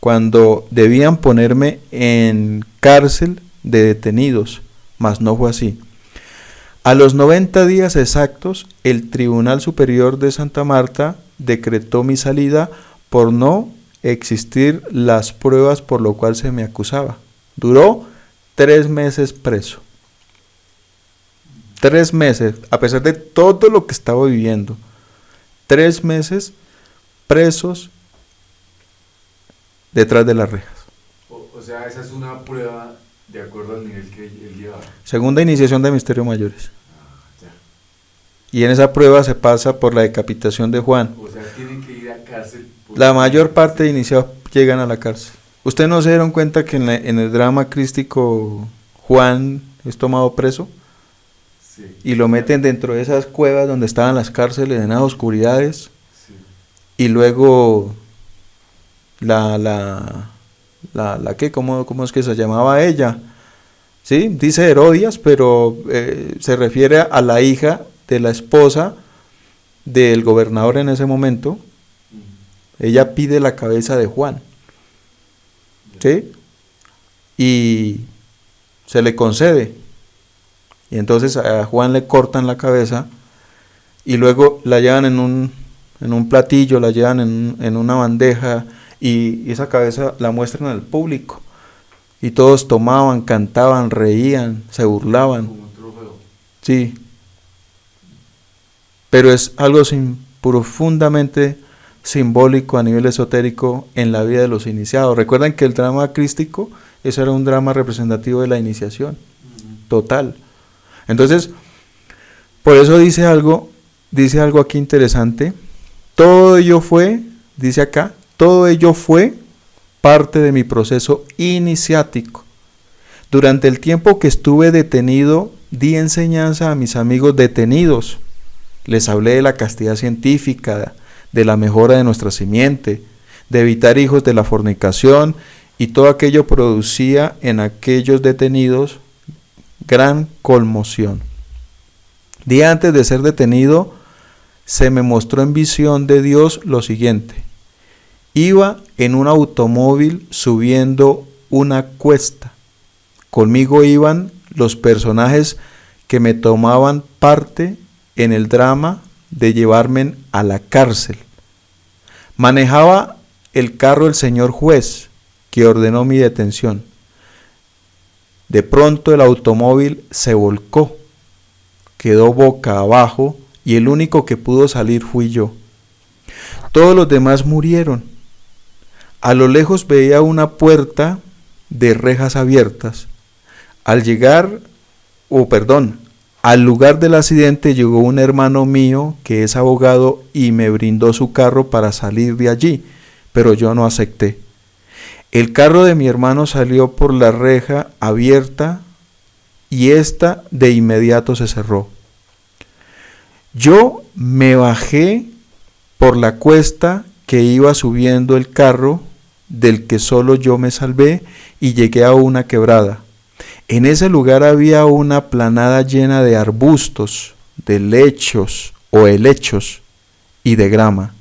cuando debían ponerme en cárcel de detenidos, mas no fue así. A los 90 días exactos, el Tribunal Superior de Santa Marta decretó mi salida por no existir las pruebas por lo cual se me acusaba. Duró 3 meses preso. 3 meses, a pesar de todo lo que estaba viviendo. 3 meses presos detrás de las rejas. O sea, esa es una prueba de acuerdo al nivel que él llevaba. Segunda iniciación de misterios mayores. Ya. Y en esa prueba se pasa por la decapitación de Juan. O sea, tienen que ir a cárcel. La mayor parte de iniciados llegan a la cárcel. ¿Ustedes no se dieron cuenta que en el drama crístico Juan es tomado preso? Sí. Y lo meten dentro de esas cuevas donde estaban las cárceles, en las oscuridades. Sí. Y luego ¿cómo es que se llamaba ella? ¿Sí? Dice Herodias, pero se refiere a la hija de la esposa del gobernador en ese momento. Ella pide la cabeza de Juan, ¿sí? Y se le concede. Y entonces a Juan le cortan la cabeza y luego la llevan en un platillo, la llevan en una bandeja, y esa cabeza la muestran al público. Y todos tomaban, cantaban, reían, se burlaban. Como un trofeo. Sí. Pero es algo profundamente simbólico a nivel esotérico en la vida de los iniciados. Recuerden que el drama crístico, eso era un drama representativo de la iniciación. Total. Entonces, por eso dice algo aquí interesante. Todo ello fue, dice acá, todo ello fue parte de mi proceso iniciático. Durante el tiempo que estuve detenido, di enseñanza a mis amigos detenidos. Les hablé de la castidad científica, de la mejora de nuestra simiente, de evitar hijos de la fornicación, y todo aquello producía en aquellos detenidos gran conmoción. Día antes de ser detenido, se me mostró en visión de Dios lo siguiente. Iba en un automóvil subiendo una cuesta. Conmigo iban los personajes que me tomaban parte en el drama de llevarme a la cárcel. Manejaba el carro el señor juez, que ordenó mi detención. De pronto el automóvil se volcó, quedó boca abajo y el único que pudo salir fui yo. Todos los demás murieron. A lo lejos veía una puerta de rejas abiertas. Al lugar del accidente llegó un hermano mío que es abogado y me brindó su carro para salir de allí, pero yo no acepté. El carro de mi hermano salió por la reja abierta y ésta de inmediato se cerró. Yo me bajé por la cuesta que iba subiendo el carro, del que solo yo me salvé, y llegué a una quebrada. En ese lugar había una planada llena de arbustos, de lechos o helechos y de grama.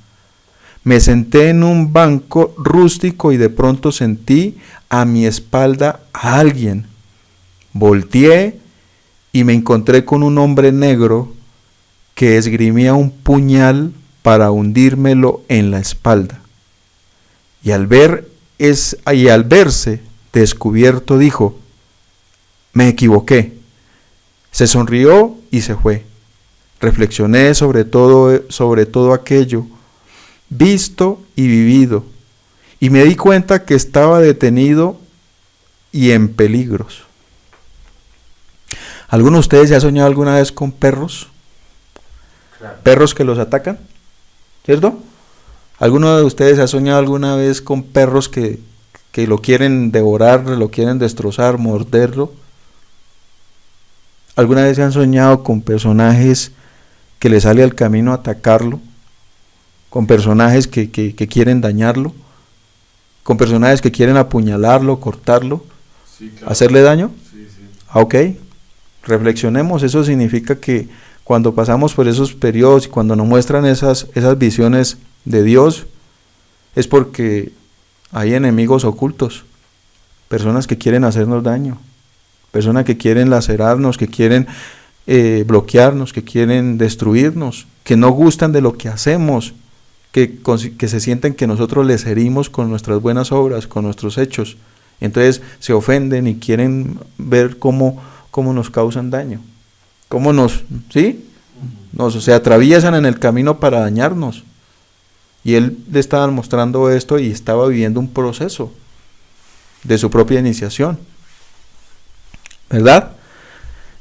Me senté en un banco rústico y de pronto sentí a mi espalda a alguien. Volteé y me encontré con un hombre negro que esgrimía un puñal para hundírmelo en la espalda. Y al verse descubierto dijo: me equivoqué. Se sonrió y se fue. Reflexioné sobre todo aquello visto y vivido, y me di cuenta que estaba detenido y en peligros. ¿Alguno de ustedes se ha soñado alguna vez con perros? Claro. Perros que los atacan, ¿cierto? ¿Alguno de ustedes ha soñado alguna vez con perros que lo quieren devorar, lo quieren destrozar, morderlo? ¿Alguna vez se han soñado con personajes que le sale al camino a atacarlo? ¿Con personajes que quieren dañarlo? ¿Con personajes que quieren apuñalarlo, cortarlo, Sí, claro. hacerle daño? Sí, sí. Ok, reflexionemos. Eso significa que cuando pasamos por esos periodos y cuando nos muestran esas visiones de Dios, es porque hay enemigos ocultos, personas que quieren hacernos daño, personas que quieren lacerarnos, que quieren bloquearnos, que quieren destruirnos, que no gustan de lo que hacemos, que se sienten que nosotros les herimos con nuestras buenas obras, con nuestros hechos. Entonces se ofenden y quieren ver cómo nos causan daño, cómo se atraviesan en el camino para dañarnos. Y él le estaba mostrando esto y estaba viviendo un proceso de su propia iniciación, ¿verdad?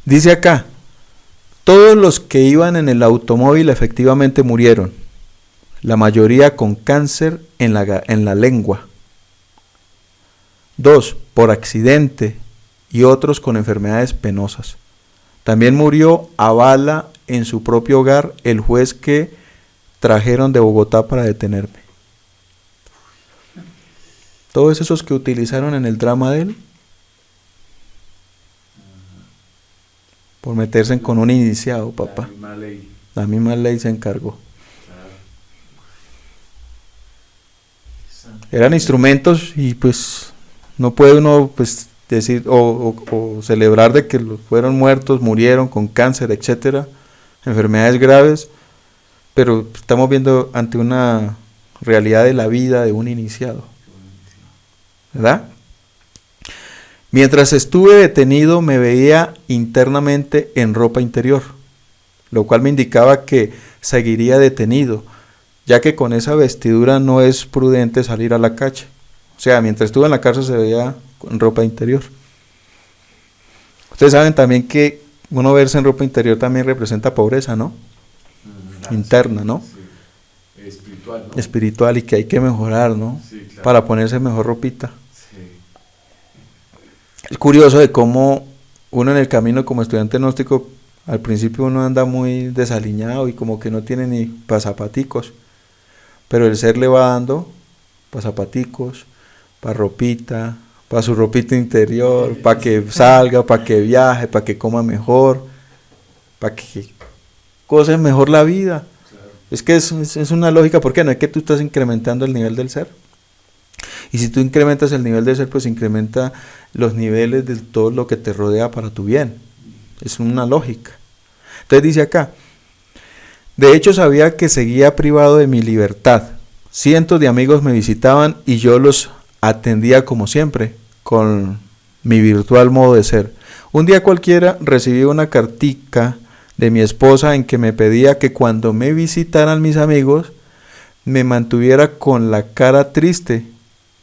Dice acá: todos los que iban en el automóvil efectivamente murieron, la mayoría con cáncer en la lengua. 2, por accidente, y otros con enfermedades penosas. También murió a bala en su propio hogar el juez que trajeron de Bogotá para detenerme. Todos esos que utilizaron en el drama de él, por meterse con un iniciado, papá. La misma ley se encargó. Eran instrumentos y pues no puede uno pues decir o celebrar de que fueron muertos, murieron con cáncer, etcétera, enfermedades graves, pero estamos viendo ante una realidad de la vida de un iniciado, ¿verdad? Mientras estuve detenido me veía internamente en ropa interior, lo cual me indicaba que seguiría detenido, ya que con esa vestidura no es prudente salir a la calle. O sea, mientras estuve en la cárcel se veía en ropa interior. Ustedes saben también que uno verse en ropa interior también representa pobreza, ¿no? Interna, ¿no? Sí. Espiritual, ¿no? Espiritual, y que hay que mejorar, ¿no? Sí, claro. Para ponerse mejor ropita. Sí. Es curioso de cómo uno en el camino como estudiante gnóstico, al principio uno anda muy desaliñado y como que no tiene ni pasapaticos, pero el ser le va dando pasapaticos, para ropita, para su ropita interior, para que salga, para que viaje, para que coma mejor, para que goce mejor la vida. Claro. Es que es una lógica, ¿por qué? No es que tú estás incrementando el nivel del ser. Y si tú incrementas el nivel del ser, pues incrementa los niveles de todo lo que te rodea para tu bien. Es una lógica. Entonces dice acá: de hecho sabía que seguía privado de mi libertad. Cientos de amigos me visitaban y yo los atendía como siempre, con mi virtual modo de ser. Un día cualquiera recibí una cartica de mi esposa en que me pedía que cuando me visitaran mis amigos me mantuviera con la cara triste,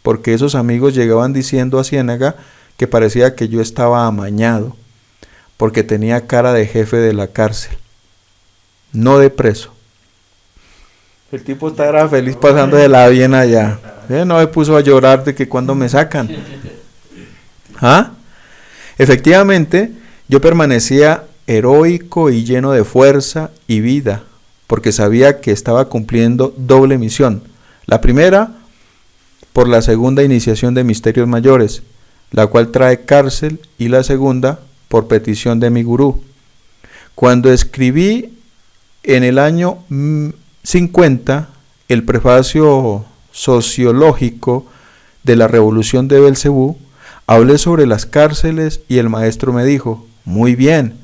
porque esos amigos llegaban diciendo a Ciénaga que parecía que yo estaba amañado, porque tenía cara de jefe de la cárcel, no de preso. El tipo estaba feliz pasando de la bien allá. No me puso a llorar de que cuando me sacan. ¿Ah? Efectivamente, yo permanecía heroico y lleno de fuerza y vida, porque sabía que estaba cumpliendo doble misión. La primera, por la segunda iniciación de misterios mayores, la cual trae cárcel, y la segunda, por petición de mi gurú. Cuando escribí en el año 50 el prefacio sociológico de la Revolución de Belcebú, hablé sobre las cárceles y el maestro me dijo: muy bien,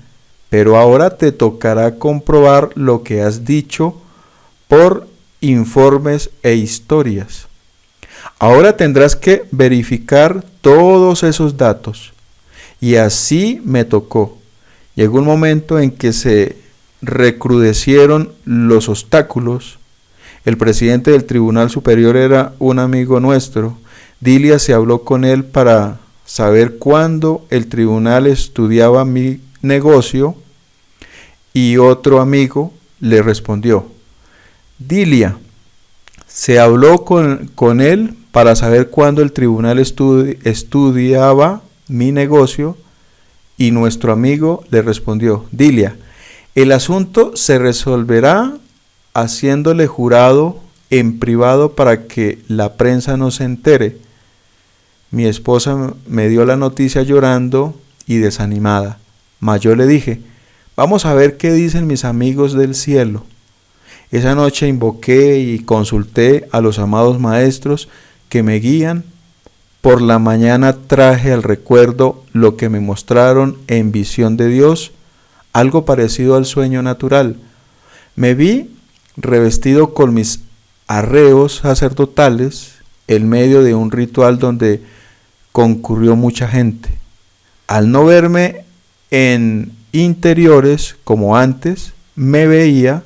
pero ahora te tocará comprobar lo que has dicho por informes e historias. Ahora tendrás que verificar todos esos datos. Y así me tocó. Llegó un momento en que se recrudecieron los obstáculos. El presidente del Tribunal Superior era un amigo nuestro. Dilia se habló con él para saber cuándo el tribunal estudiaba mi negocio y otro amigo le respondió: Dilia se habló con él para saber cuándo el tribunal estudiaba mi negocio y nuestro amigo le respondió: Dilia, el asunto se resolverá haciéndole jurado en privado para que la prensa no se entere. Mi esposa me dio la noticia llorando y desanimada, mas yo le dije: vamos a ver qué dicen mis amigos del cielo. Esa noche invoqué y consulté a los amados maestros que me guían. Por la mañana traje al recuerdo lo que me mostraron en visión de Dios, algo parecido al sueño natural. Me vi revestido con mis arreos sacerdotales en medio de un ritual donde concurrió mucha gente. Al no verme en interiores como antes me veía,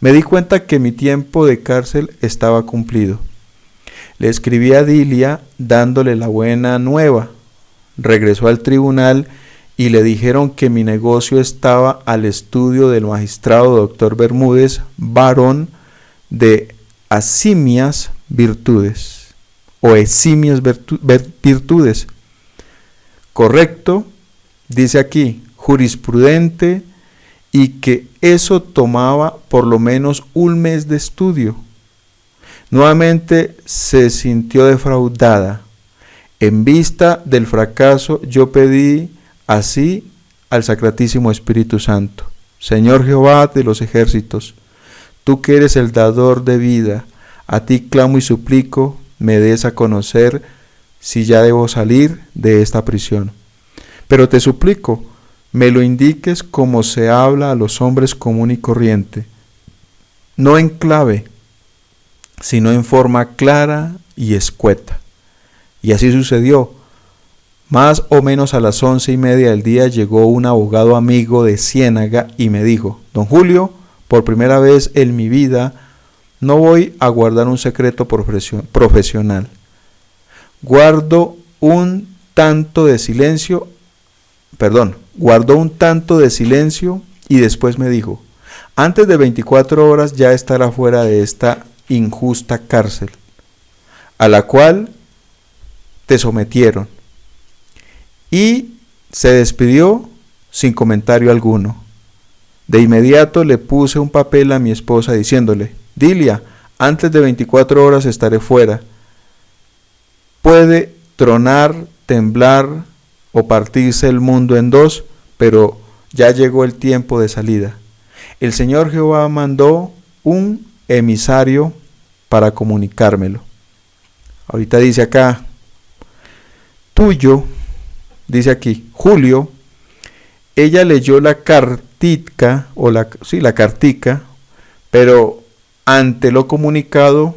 me di cuenta que mi tiempo de cárcel estaba cumplido. Le escribí a Dilia dándole la buena nueva. Regresó al tribunal y le dijeron que mi negocio estaba al estudio del magistrado doctor Bermúdez, varón de eximias virtudes, virtudes. Correcto, dice aquí, jurisprudente, y que eso tomaba por lo menos un mes de estudio. Nuevamente se sintió defraudada. En vista del fracaso, yo pedí así al Sacratísimo Espíritu Santo: Señor Jehová de los ejércitos, tú que eres el dador de vida, a ti clamo y suplico me des a conocer si ya debo salir de esta prisión. Pero te suplico, me lo indiques como se habla a los hombres común y corriente, no en clave, sino en forma clara y escueta. Y así sucedió. Más o menos a las 11:30 del día llegó un abogado amigo de Ciénaga y me dijo: don Julio, por primera vez en mi vida no voy a guardar un secreto profesional. Guardó un tanto de silencio y después me dijo: antes de 24 horas ya estará fuera de esta injusta cárcel, a la cual te sometieron. Y se despidió sin comentario alguno. De inmediato le puse un papel a mi esposa diciéndole: Dilia, antes de 24 horas estaré fuera. Puede tronar, temblar o partirse el mundo en dos, pero ya llegó el tiempo de salida. El Señor Jehová mandó un emisario para comunicármelo. Ahorita dice acá, tuyo, dice aquí, Julio. Ella leyó la cartica, la cartica, pero ante lo comunicado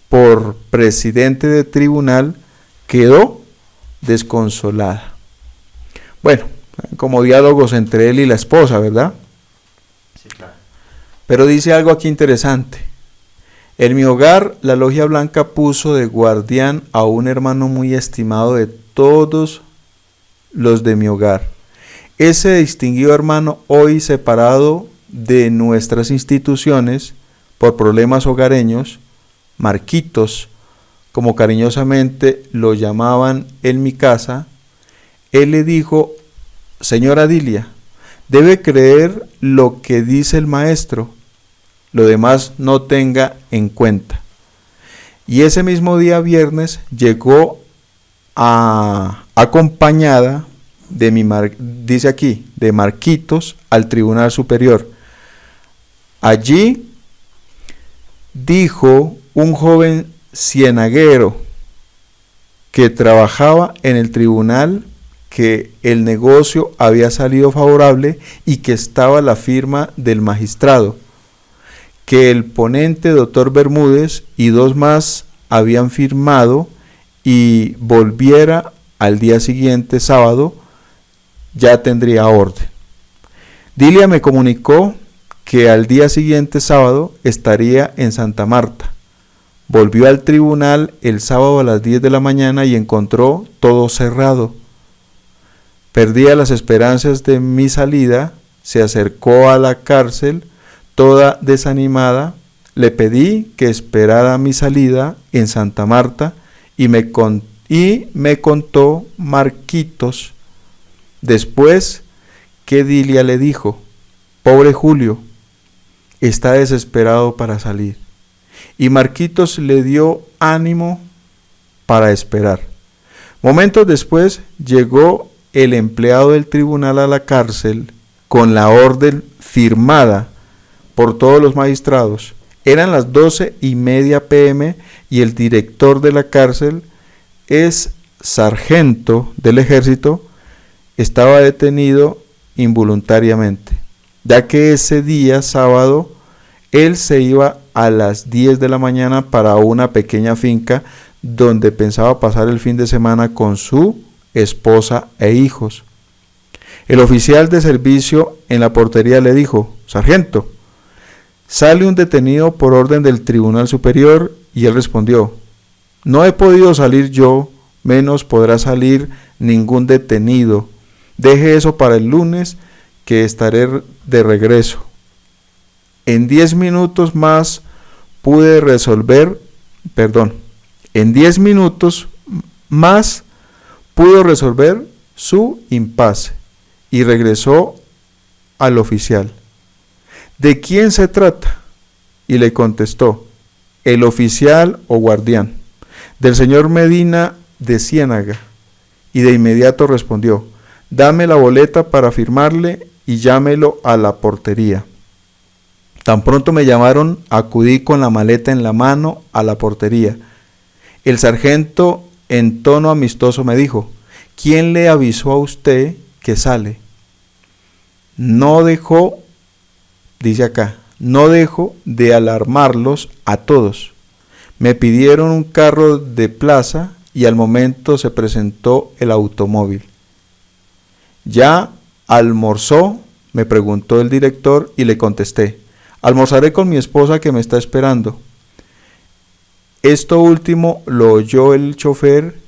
por presidente de tribunal, quedó desconsolada. Bueno, como diálogos entre él y la esposa, ¿verdad? Sí, claro. Pero dice algo aquí interesante. En mi hogar, la Logia Blanca puso de guardián a un hermano muy estimado de todos los de mi hogar. Ese distinguido hermano, hoy separado de nuestras instituciones por problemas hogareños, Marquitos, como cariñosamente lo llamaban en mi casa, él le dijo: señora Dilia, debe creer lo que dice el maestro, lo demás no tenga en cuenta. Y ese mismo día viernes llegó acompañada dice aquí, de Marquitos al Tribunal Superior. Allí dijo un joven cienaguero que trabajaba en el tribunal que el negocio había salido favorable y que estaba la firma del magistrado, que el ponente doctor Bermúdez y 2 más habían firmado y volviera al día siguiente, sábado, ya tendría orden. Dilia me comunicó que al día siguiente, sábado, estaría en Santa Marta. Volvió al tribunal el sábado a las 10 de la mañana y encontró todo cerrado. Perdía las esperanzas de mi salida, se acercó a la cárcel, toda desanimada. Le pedí que esperara mi salida en Santa Marta y me contó Marquitos después que Dilia le dijo: pobre Julio, está desesperado para salir. Y Marquitos le dio ánimo para esperar. Momentos después llegó el empleado del tribunal a la cárcel con la orden firmada por todos los magistrados. Eran las 12:30 p.m. y el director de la cárcel, es sargento del ejército, estaba detenido involuntariamente, ya que ese día sábado él se iba a las 10 de la mañana para una pequeña finca donde pensaba pasar el fin de semana con su esposa e hijos. El oficial de servicio en la portería le dijo: sargento, sale un detenido por orden del Tribunal Superior. Y él respondió: no he podido salir yo, menos podrá salir ningún detenido. Deje eso para el lunes, que estaré de regreso. En 10 minutos más pude resolver, en 10 minutos más pudo resolver su impasse y regresó al oficial. ¿De quién se trata? Y le contestó: el oficial o guardián del señor Medina de Ciénaga. Y de inmediato respondió: dame la boleta para firmarle y llámelo a la portería. Tan pronto me llamaron, acudí con la maleta en la mano a la portería. El sargento en tono amistoso me dijo: ¿quién le avisó a usted que sale? No dejo de alarmarlos a todos. Me pidieron un carro de plaza y al momento se presentó el automóvil. ¿Ya almorzó?, me preguntó el director y le contesté: almorzaré con mi esposa que me está esperando. Esto último lo oyó el chofer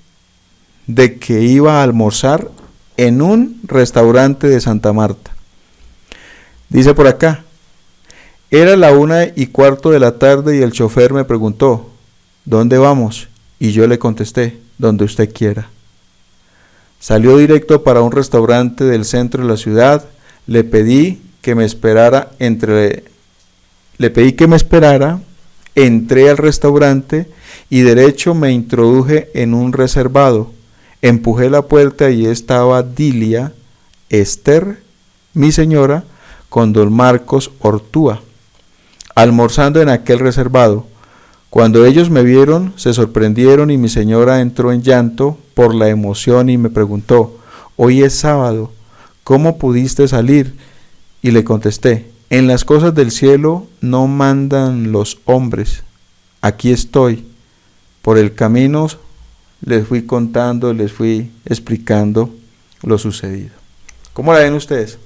de que iba a almorzar en un restaurante de Santa Marta. Dice por acá: era la 1:15 de la tarde y el chofer me preguntó: ¿dónde vamos? Y yo le contesté: donde usted quiera. Salió directo para un restaurante del centro de la ciudad. Le pedí que me esperara, entré al restaurante y derecho me introduje en un reservado. Empujé la puerta y estaba Dilia, Esther, mi señora, con don Marcos Ortúa, almorzando en aquel reservado. Cuando ellos me vieron, se sorprendieron y mi señora entró en llanto por la emoción y me preguntó: hoy es sábado, ¿cómo pudiste salir? Y le contesté: en las cosas del cielo no mandan los hombres. Aquí estoy. Por el camino les fui contando, les fui explicando lo sucedido. ¿Cómo la ven ustedes?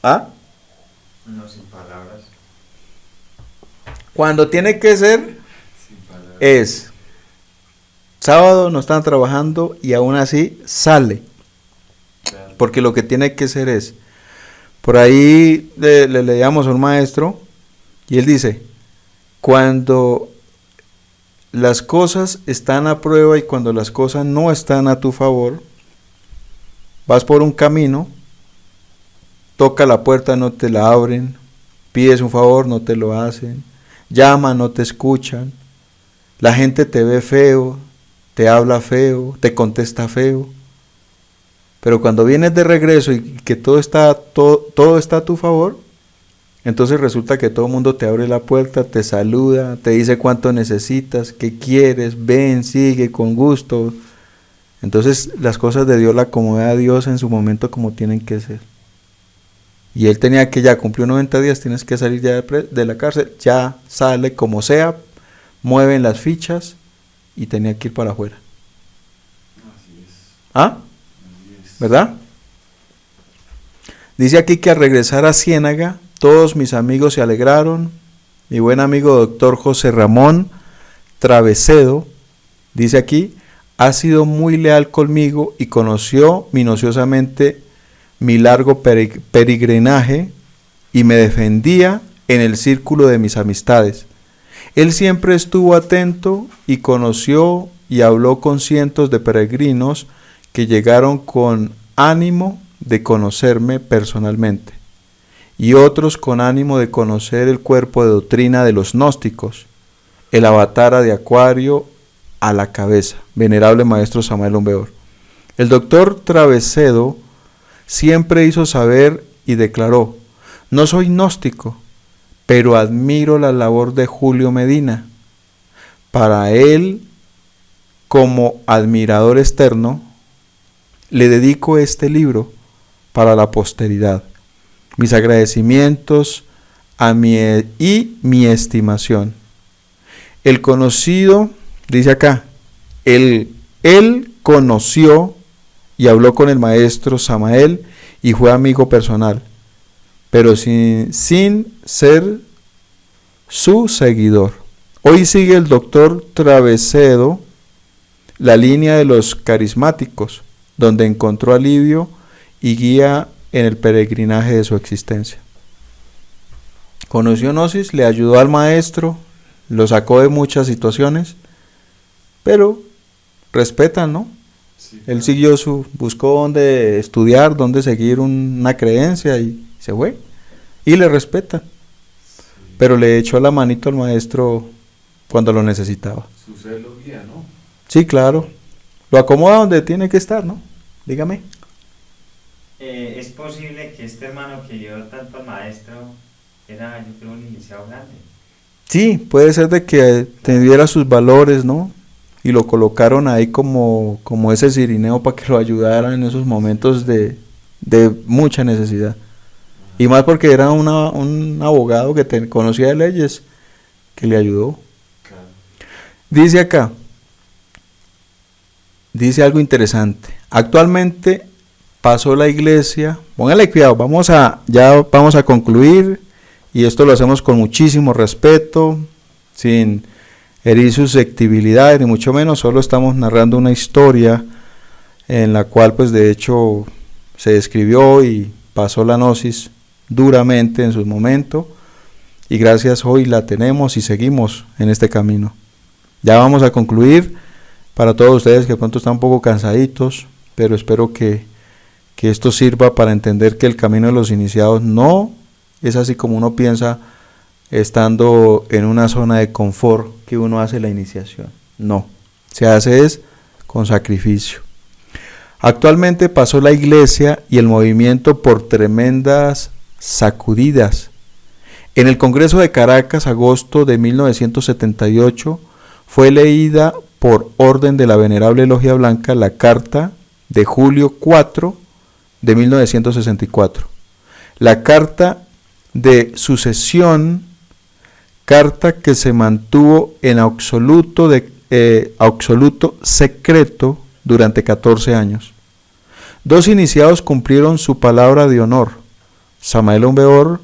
¿Ah? No, sin palabras. Cuando tiene que ser, es sábado, no están trabajando y aún así sale. Porque lo que tiene que ser es, por ahí le leíamos a un maestro y él dice: cuando las cosas están a prueba y cuando las cosas no están a tu favor, vas por un camino, toca la puerta, no te la abren, pides un favor, no te lo hacen, llama, no te escuchan, la gente te ve feo, te habla feo, te contesta feo. Pero cuando vienes de regreso y que todo está a tu favor, entonces resulta que todo el mundo te abre la puerta, te saluda, te dice cuánto necesitas, qué quieres, ven, sigue, con gusto, Entonces las cosas de Dios la acomoda a Dios en su momento como tienen que ser. Y él tenía que ya cumplió 90 días, tienes que salir ya de la cárcel, ya sale como sea, mueven las fichas y tenía que ir para afuera. Así es. ¿Ah? Así es. ¿Verdad? Dice aquí que al regresar a Ciénaga, todos mis amigos se alegraron. Mi buen amigo doctor José Ramón Travesedo, dice aquí, ha sido muy leal conmigo y conoció minuciosamente mi largo peregrinaje y me defendía en el círculo de mis amistades. Él siempre estuvo atento y conoció y habló con cientos de peregrinos que llegaron con ánimo de conocerme personalmente y otros con ánimo de conocer el cuerpo de doctrina de los gnósticos, el avatara de Acuario a la cabeza, venerable maestro Samael Aumbeor. El doctor Travesedo siempre hizo saber y declaró: no soy gnóstico, pero admiro la labor de Julio Medina. Para él, como admirador externo, le dedico este libro para la posteridad. Mis agradecimientos y mi estimación. El conocido, dice acá, él conoció y habló con el maestro Samael y fue amigo personal, pero sin ser su seguidor. Hoy sigue el doctor Travesedo la línea de los carismáticos, donde encontró alivio y guía en el peregrinaje de su existencia. Conoció Gnosis, le ayudó al maestro, lo sacó de muchas situaciones, pero respetan, ¿no? Sí, Él siguió buscó dónde estudiar, dónde seguir una creencia y se fue. Y le respetan, sí. pero le echó la manito al maestro cuando lo necesitaba. Su ser lo guía, ¿no? Sí, claro. Lo acomoda donde tiene que estar, ¿no? Dígame. Es posible que este hermano que dio tanto al maestro era, yo creo, un iniciado grande. Sí, puede ser de que tuviera sus valores, ¿no? Y lo colocaron ahí como ese cirineo para que lo ayudara en esos momentos de mucha necesidad. Y más porque era un abogado que conocía de leyes, que le ayudó. Claro. Dice acá, dice algo interesante. Actualmente pasó la iglesia, póngale cuidado, ya vamos a concluir, y esto lo hacemos con muchísimo respeto, sin herir susceptibilidades, ni mucho menos, solo estamos narrando una historia en la cual pues de hecho se describió y pasó la gnosis duramente en su momento, y gracias hoy la tenemos y seguimos en este camino. Ya vamos a concluir. Para todos ustedes que de pronto están un poco cansaditos, pero espero que esto sirva para entender que el camino de los iniciados no es así como uno piensa estando en una zona de confort que uno hace la iniciación. No, se hace es con sacrificio. Actualmente pasó la iglesia y el movimiento por tremendas sacudidas. En el Congreso de Caracas, agosto de 1978, fue leída por orden de la Venerable Logia Blanca la carta de julio 4 de 1964. La carta de sucesión, carta que se mantuvo en absoluto secreto durante 14 años. 2 iniciados cumplieron su palabra de honor. Samael Aumbeor,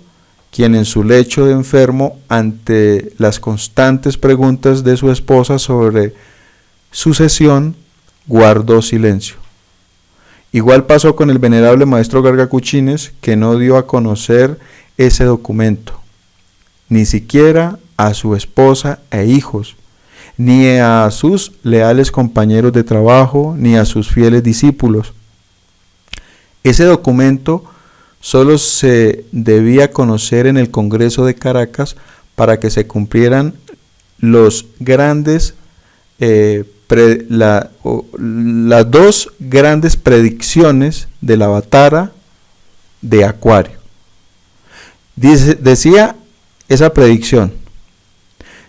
quien en su lecho de enfermo, ante las constantes preguntas de su esposa sobre sucesión, guardó silencio. Igual pasó con el venerable maestro Garga Cuchines, que no dio a conocer ese documento, ni siquiera a su esposa e hijos, ni a sus leales compañeros de trabajo, ni a sus fieles discípulos. Ese documento solo se debía conocer en el Congreso de Caracas para que se cumplieran los grandes las 2 grandes predicciones del avatara de Acuario. Decía esa predicción: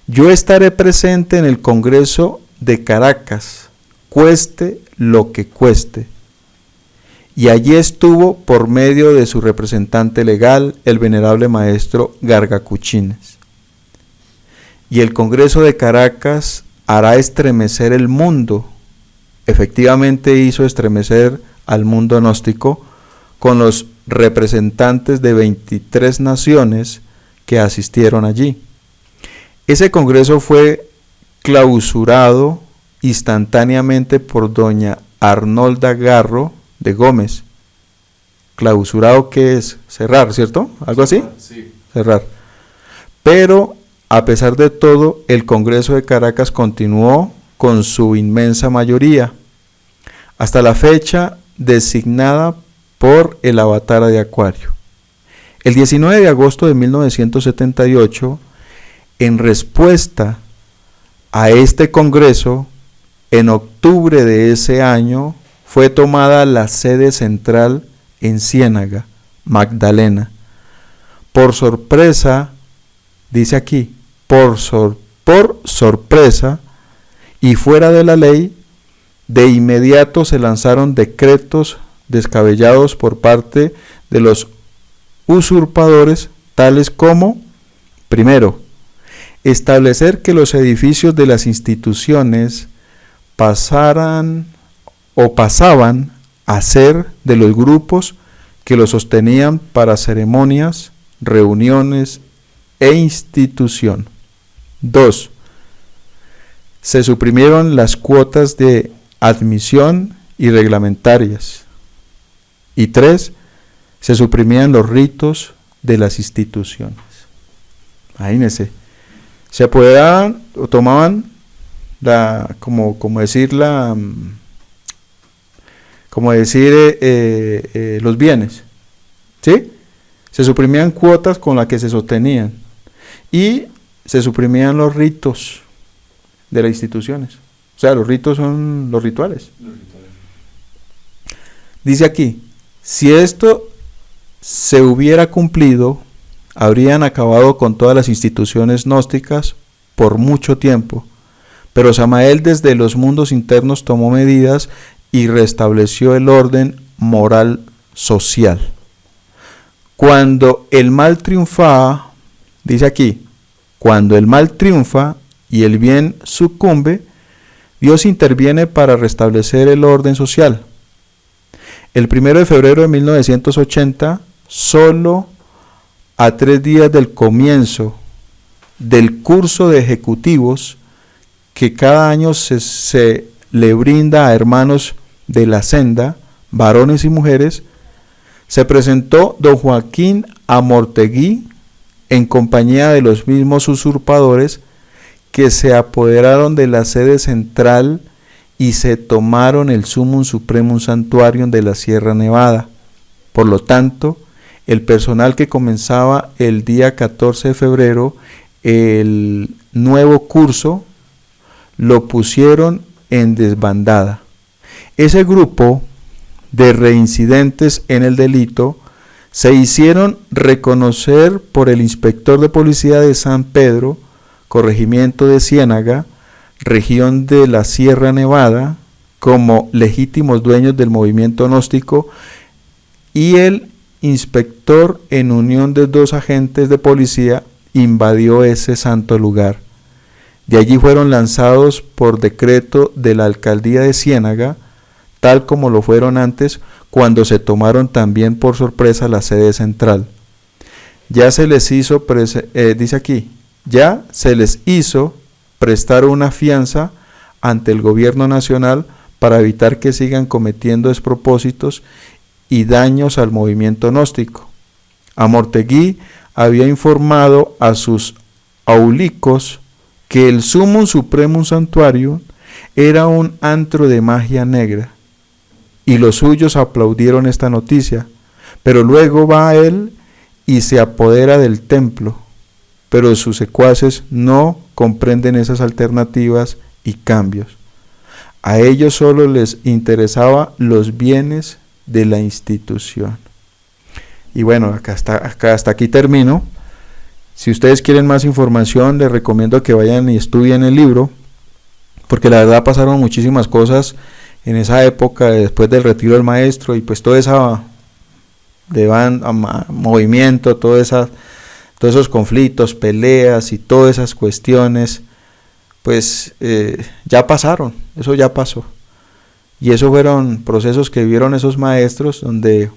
yo estaré presente en el Congreso de Caracas, cueste lo que cueste. Y allí estuvo por medio de su representante legal, el venerable maestro Gargacuchines. Y el Congreso de Caracas hará estremecer el mundo. Efectivamente hizo estremecer al mundo gnóstico con los representantes de 23 naciones que asistieron allí. Ese congreso fue clausurado instantáneamente por doña Arnolda Garro de Gómez. Clausurado, ¿qué es? Cerrar, ¿cierto? ¿Algo así? Sí. Cerrar. Pero, a pesar de todo, el Congreso de Caracas continuó con su inmensa mayoría, hasta la fecha designada por el Avatar de Acuario. El 19 de agosto de 1978, en respuesta a este Congreso, en octubre de ese año, fue tomada la sede central en Ciénaga, Magdalena. Por sorpresa, dice aquí, por sorpresa y fuera de la ley, de inmediato se lanzaron decretos descabellados por parte de los usurpadores, tales como, primero, establecer que los edificios de las instituciones pasaban a ser de los grupos que los sostenían para ceremonias, reuniones e institución. 2. Se suprimieron las cuotas de admisión y reglamentarias. Y 3. Se suprimían los ritos de las instituciones. Imagínense, se apoderaban o tomaban los bienes, ¿sí? Se suprimían cuotas con las que se sostenían y se suprimían los ritos de las instituciones. O sea, los ritos son los rituales. Dice aquí, si esto se hubiera cumplido, habrían acabado con todas las instituciones gnósticas por mucho tiempo, pero Samael desde los mundos internos tomó medidas y restableció el orden moral social. Cuando el mal triunfaba, dice aquí, cuando el mal triunfa y el bien sucumbe, Dios interviene para restablecer el orden social. El 1 de febrero de 1980, solo a 3 días del comienzo del curso de ejecutivos que cada año se le brinda a hermanos de la senda, varones y mujeres, se presentó don Joaquín Amortegui en compañía de los mismos usurpadores que se apoderaron de la sede central y se tomaron el Sumum Supremum Santuarium de la Sierra Nevada. Por lo tanto, el personal que comenzaba el día 14 de febrero el nuevo curso lo pusieron en desbandada. Ese grupo de reincidentes en el delito se hicieron reconocer por el inspector de policía de San Pedro, corregimiento de Ciénaga, región de la Sierra Nevada, como legítimos dueños del movimiento gnóstico, y el inspector, en unión de 2 agentes de policía, invadió ese santo lugar. De allí fueron lanzados por decreto de la alcaldía de Ciénaga, tal como lo fueron antes, cuando se tomaron también por sorpresa la sede central. Ya se les hizo, dice aquí, ya se les hizo prestar una fianza ante el gobierno nacional para evitar que sigan cometiendo despropósitos y daños al movimiento gnóstico. Amortegui había informado a sus aulicos que el Sumum Supremum Santuarium era un antro de magia negra, y los suyos aplaudieron esta noticia, pero luego va a él y se apodera del templo, pero sus secuaces no comprenden esas alternativas y cambios. A ellos solo les interesaba los bienes de la institución. Y bueno, hasta aquí termino. Si ustedes quieren más información, les recomiendo que vayan y estudien el libro, porque la verdad pasaron muchísimas cosas en esa época después del retiro del maestro, y pues todo ese movimiento, todos esos conflictos, peleas y todas esas cuestiones, pues ya pasaron, eso ya pasó. Y esos fueron procesos que vivieron esos maestros, donde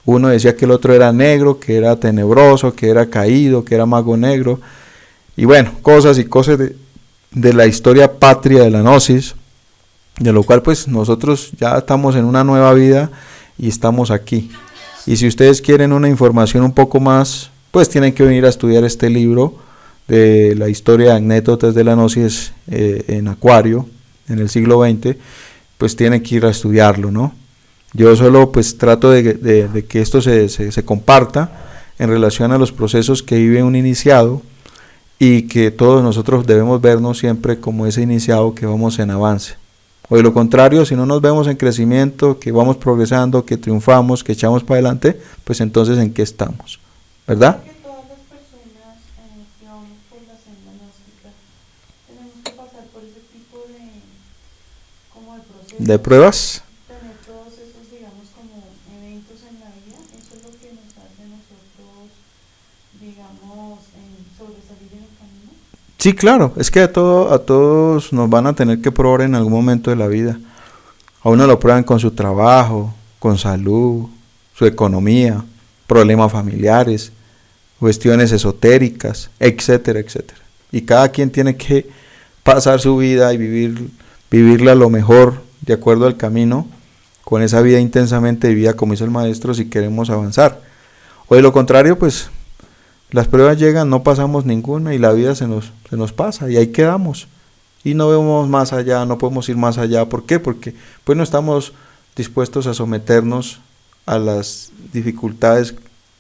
uno decía que el otro era negro, que era tenebroso, que era caído, que era mago negro, y bueno, cosas y cosas de la historia patria de la Gnosis, de lo cual pues nosotros ya estamos en una nueva vida y estamos aquí. Y si ustedes quieren una información un poco más, pues tienen que venir a estudiar este libro de la historia de anécdotas de la Gnosis en Acuario, en el siglo XX, pues tienen que ir a estudiarlo, ¿no? Yo solo pues trato de que esto se comparta en relación a los procesos que vive un iniciado, y que todos nosotros debemos vernos siempre como ese iniciado que vamos en avance. O de lo contrario, si no nos vemos en crecimiento, que vamos progresando, que triunfamos, que echamos para adelante, pues entonces ¿en qué estamos? ¿Verdad? Creo que todas las personas que vamos por la senda gnóstica tenemos que pasar por ese tipo como de procesos. ¿De pruebas? Tener todos esos, digamos, como eventos en la vida, eso es lo que nos hace a nosotros, digamos, sobresalir en el camino. Sí, claro, es que a todos nos van a tener que probar en algún momento de la vida. A uno lo prueban con su trabajo, con salud, su economía, problemas familiares, cuestiones esotéricas, etcétera, etcétera. Y cada quien tiene que pasar su vida y vivirla lo mejor de acuerdo al camino, con esa vida intensamente vivida, como dice el maestro, si queremos avanzar. O de lo contrario, pues las pruebas llegan, no pasamos ninguna y la vida se nos pasa y ahí quedamos. Y no vemos más allá, no podemos ir más allá. ¿Por qué? Porque pues no estamos dispuestos a someternos a las dificultades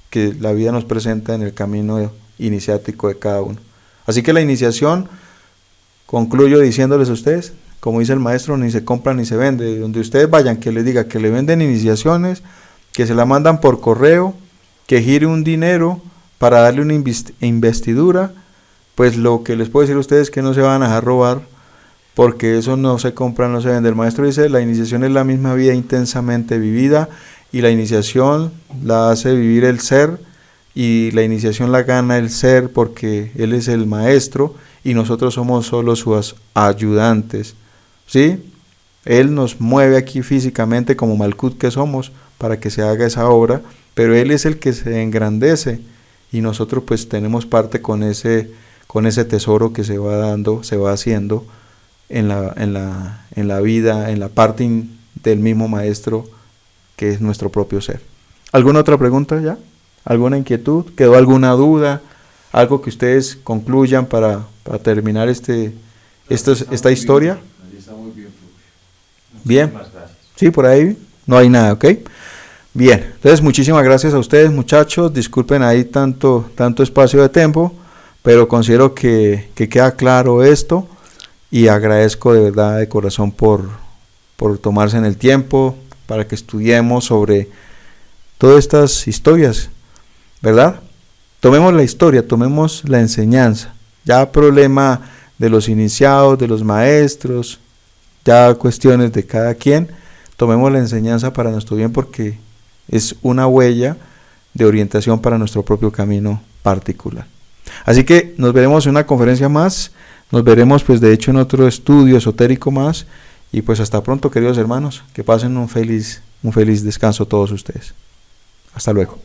que la vida nos presenta en el camino iniciático de cada uno. Así que la iniciación, concluyo diciéndoles a ustedes, como dice el maestro, ni se compra ni se vende. Donde ustedes vayan, que les diga que le venden iniciaciones, que se la mandan por correo, que gire un dinero para darle una investidura, pues lo que les puedo decir a ustedes es que no se van a dejar robar, porque eso no se compra, no se vende. El maestro dice, la iniciación es la misma vida intensamente vivida, y la iniciación la hace vivir el ser, y la iniciación la gana el ser, porque él es el maestro y nosotros somos solo sus ayudantes, ¿sí? Él nos mueve aquí físicamente como Malkut que somos para que se haga esa obra, pero él es el que se engrandece, y nosotros pues tenemos parte con ese tesoro que se va dando, se va haciendo en la vida, en la parte del mismo maestro que es nuestro propio ser. ¿Alguna otra pregunta ya? ¿Alguna inquietud? ¿Quedó alguna duda? ¿Algo que ustedes concluyan para terminar esta historia? Ahí está muy bien, profe. Bien. Muchísimas gracias. Sí, por ahí no hay nada, ¿ok? Bien, entonces muchísimas gracias a ustedes, muchachos. Disculpen ahí tanto espacio de tiempo, pero considero que queda claro esto, y agradezco de verdad de corazón por tomarse en el tiempo para que estudiemos sobre todas estas historias, ¿verdad? Tomemos la historia, tomemos la enseñanza. Ya problema de los iniciados, de los maestros, ya cuestiones de cada quien. Tomemos la enseñanza para nuestro bien, porque es una huella de orientación para nuestro propio camino particular. Así que nos veremos en una conferencia más, nos veremos pues de hecho en otro estudio esotérico más, y pues hasta pronto, queridos hermanos, que pasen un feliz descanso todos ustedes. Hasta luego.